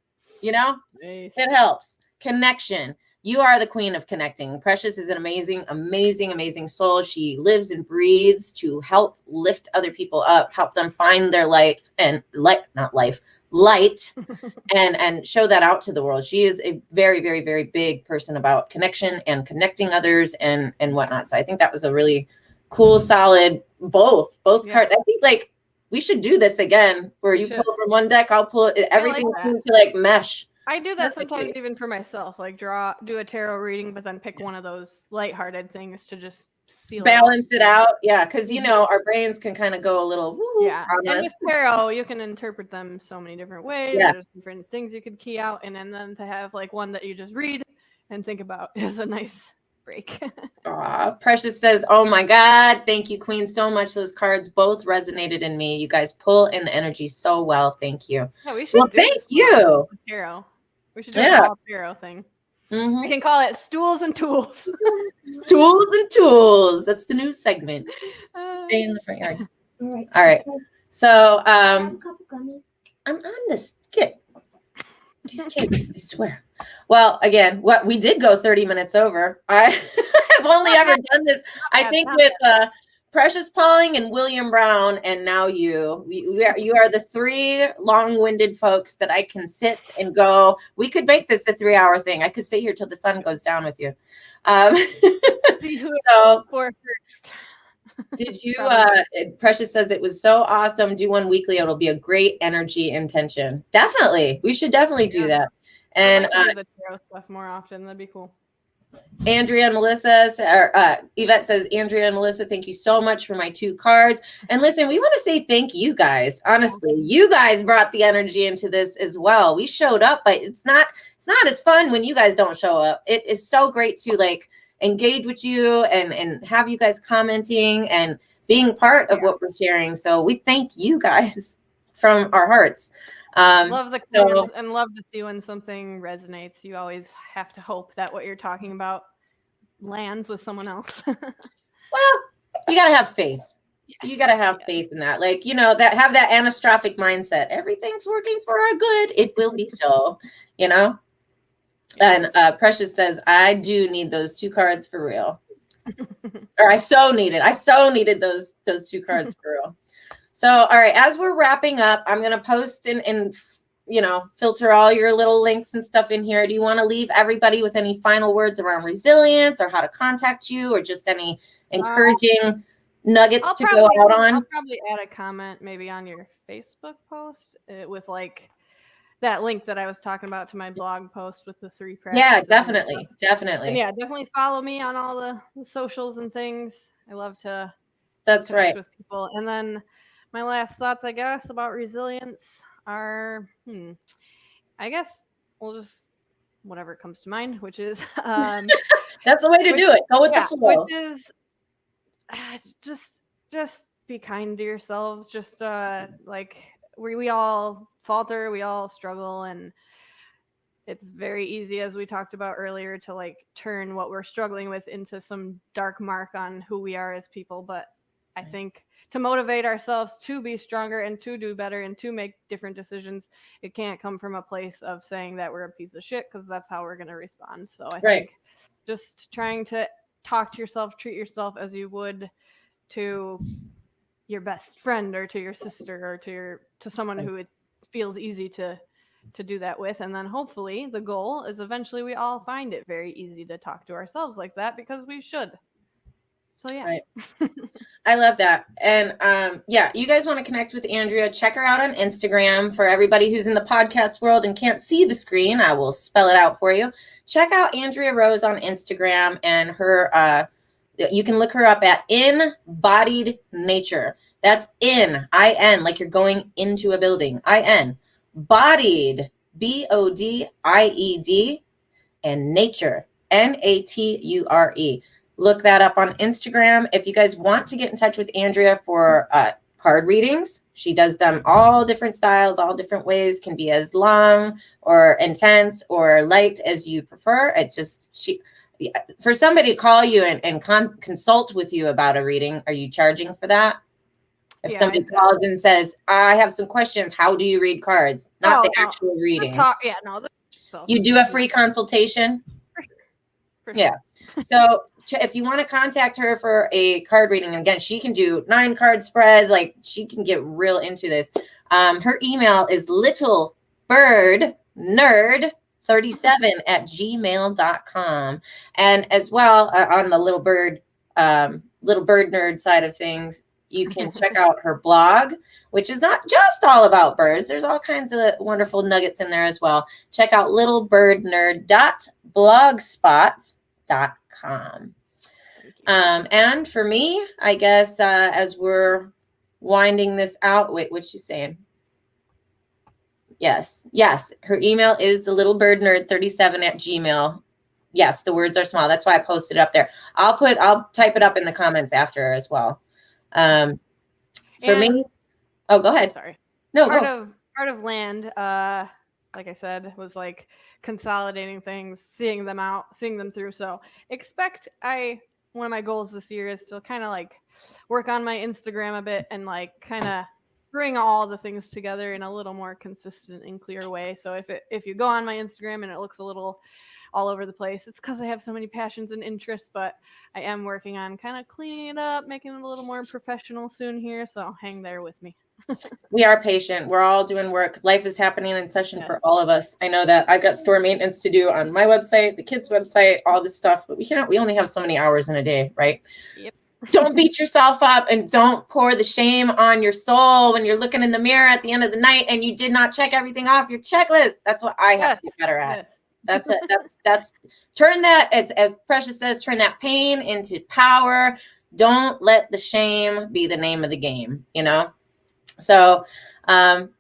You know, nice. It helps. Connection. You are the queen of connecting. Precious is an amazing, amazing, amazing soul. She lives and breathes to help lift other people up, help them find their life and light and show that out to the world. She is a very, very, very big person about connection and connecting others and whatnot. So I think that was a really cool, solid, both cards. I think like we should do this again where you pull from one deck, I'll pull it. Everything seems to like mesh. I do that sometimes even for myself, like do a tarot reading, but then pick one of those lighthearted things to just balance it out. Yeah, because you know our brains can kind of go a little and with tarot you can interpret them so many different ways. There's different things you could key out, and then to have like one that you just read and think about is a nice break. Precious says, oh my God, thank you, Queen, so much. Those cards both resonated in me. You guys pull in the energy so well. Thank you. Yeah, we should thank you. Tarot. We should do a whole tarot thing. Mm-hmm. We can call it Stools and Tools. Stools and Tools. That's the new segment. Stay in the front yard. All right. So I'm on this kid. These kids, I swear. Well, again, what we did go 30 minutes over. I've only ever done this, I think, with Precious Pauling and William Brown, and now you. You are the 3 long-winded folks that I can sit and go. We could make this a 3-hour thing. I could sit here till the sun goes down with you. So for first. Did you? Precious says it was so awesome. Do one weekly. It'll be a great energy intention. Definitely, we should definitely do that. And do the tarot stuff more often. That'd be cool. Andrea and Melissa, Yvette says, Andrea and Melissa, thank you so much for my 2 cards. And listen, we want to say thank you guys. Honestly, you guys brought the energy into this as well. We showed up, but it's not as fun when you guys don't show up. It is so great to like engage with you and have you guys commenting and being part of what we're sharing. So we thank you guys from our hearts. Love the comments and love to see when something resonates. You always have to hope that what you're talking about lands with someone else. Well, you got to have faith. Yes, you got to have faith in that. Like, you know, have that anastrophic mindset. Everything's working for our good. It will be so, you know? Yes. And Precious says, I do need those 2 cards for real. Or I so needed those 2 cards for real. So, all right, as we're wrapping up, I'm going to post and you know, filter all your little links and stuff in here. Do you want to leave everybody with any final words around resilience or how to contact you or just any encouraging nuggets to go out on? I'll probably add a comment maybe on your Facebook post with like that link that I was talking about to my blog post with the 3 practices. Yeah, definitely. And yeah, definitely follow me on all the socials and things. I love to connect with people. And then my last thoughts, I guess, about resilience are, I guess we'll just whatever comes to mind, which is that's the way to do it. Go with the flow. Which is just be kind to yourselves. Just like we all falter, we all struggle, and it's very easy, as we talked about earlier, to like turn what we're struggling with into some dark mark on who we are as people. But I think to motivate ourselves to be stronger and to do better and to make different decisions, it can't come from a place of saying that we're a piece of shit, because that's how we're going to respond. So I think just trying to talk to yourself, treat yourself as you would to your best friend or to your sister or to someone who it feels easy to do that with. And then hopefully the goal is eventually we all find it very easy to talk to ourselves like that, because we should. So yeah. Right. I love that. And yeah, you guys want to connect with Andrea, check her out on Instagram. For everybody who's in the podcast world and can't see the screen, I will spell it out for you. Check out Andrea Rose on Instagram, and her you can look her up at Embodied Nature. That's I-N, like you're going into a building. I-N. Bodied, Bodied, and Nature, Nature. Look that up on Instagram. If you guys want to get in touch with Andrea for card readings, she does them all different styles, all different ways, can be as long or intense or light as you prefer. It's just for somebody to call you and consult with you about a reading, are you charging for that? If somebody calls and says, I have some questions, how do you read cards? Not the actual reading. You do a free consultation? For sure. Yeah. So if you want to contact her for a card reading, again, she can do 9 card spreads. Like, she can get real into this. Her email is littlebirdnerd37@gmail.com. And as well, on the little bird nerd side of things, you can check out her blog, which is not just all about birds. There's all kinds of wonderful nuggets in there as well. Check out littlebirdnerd.blogspot.com. And for me, I guess as we're winding this out, wait, what's she saying? Yes. Her email is thelittlebirdnerd37@gmail. Yes, the words are small. That's why I posted it up there. I'll type it up in the comments after as well. For me, oh, go ahead. Sorry. No, part of land, like I said, was like consolidating things, seeing them through. So one of my goals this year is to kind of like work on my Instagram a bit and like kind of bring all the things together in a little more consistent and clear way. So if you go on my Instagram and it looks a little all over the place, it's because I have so many passions and interests, but I am working on kind of cleaning it up, making it a little more professional soon here. So hang there with me. We are patient. We're all doing work. Life is happening in session for all of us. I know that I've got store maintenance to do on my website, the kids' website, all this stuff, but we only have so many hours in a day, right? Yep. Don't beat yourself up, and don't pour the shame on your soul when you're looking in the mirror at the end of the night and you did not check everything off your checklist. That's what I have to be better at. Yes. That's it. That's turn that, as Precious says, turn that pain into power. Don't let the shame be the name of the game, So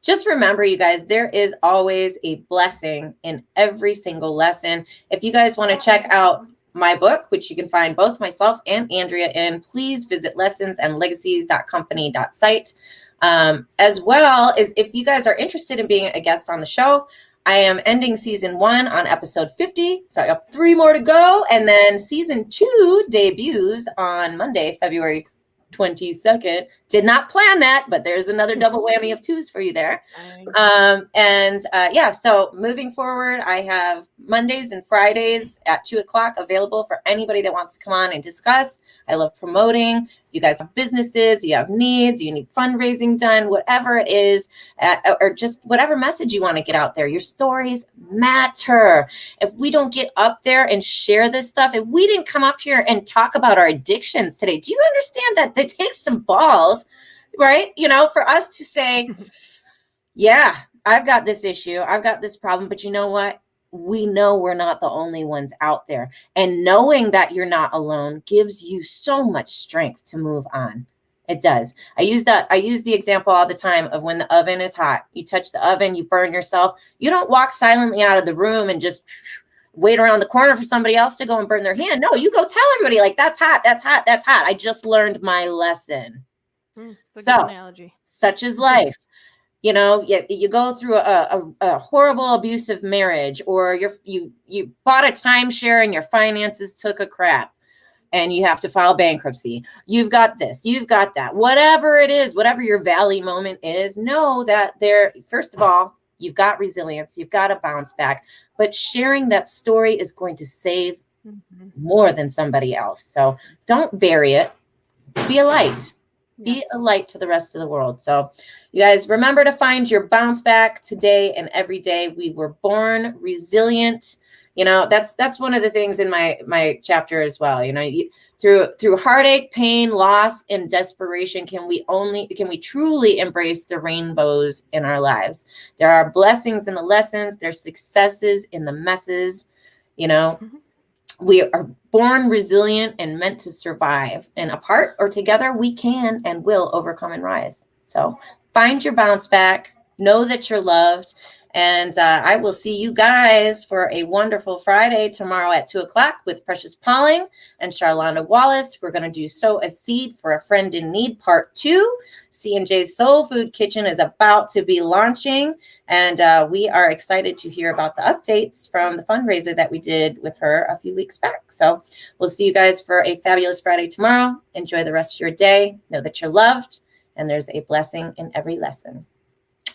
just remember, you guys, there is always a blessing in every single lesson. If you guys want to check out my book, which you can find both myself and Andrea in, please visit lessonsandlegacies.company.site. As well as if you guys are interested in being a guest on the show, I am ending season 1 on episode 50. So I have 3 more to go. And then season 2 debuts on Monday, February 22nd. Did not plan that, but there's another double whammy of 2s for you there. So moving forward, I have Mondays and Fridays at 2:00 available for anybody that wants to come on and discuss. I love promoting. If you guys have businesses, you have needs, you need fundraising done, whatever it is, or just whatever message you want to get out there, your stories matter. If we don't get up there and share this stuff, if we didn't come up here and talk about our addictions today, do you understand that it takes some balls, right? For us to say, yeah, I've got this issue, I've got this problem, but you know what? We know we're not the only ones out there. And knowing that you're not alone gives you so much strength to move on. It does. I use the example all the time of when the oven is hot. You touch the oven, you burn yourself. You don't walk silently out of the room and just wait around the corner for somebody else to go and burn their hand. No, you go tell everybody, like, that's hot, that's hot, that's hot. I just learned my lesson. So, good analogy. Such is life. you go through a horrible abusive marriage, or you bought a timeshare and your finances took a crap and you have to file bankruptcy. You've got this, you've got that, whatever it is, whatever your valley moment is, know that first of all, you've got resilience, you've got to bounce back, but sharing that story is going to save more than somebody else. So don't bury it. Be a light. Be a light to the rest of the world. So you guys remember to find your bounce back today and every day. We were born resilient. That's one of the things in my chapter as well. Through heartache, pain, loss, and desperation, can we truly embrace the rainbows in our lives. There are blessings in the lessons, there's successes in the messes. We are born resilient and meant to survive, and apart or together, we can and will overcome and rise. So find your bounce back, know that you're loved, and I will see you guys for a wonderful Friday tomorrow at 2:00 with Precious Pauling and Charlonda Wallace. We're going to do Sow a Seed for a Friend in Need Part 2. C&J's Soul Food Kitchen is about to be launching, and we are excited to hear about the updates from the fundraiser that we did with her a few weeks back. So we'll see you guys for a fabulous Friday tomorrow. Enjoy the rest of your day. Know that you're loved, and there's a blessing in every lesson.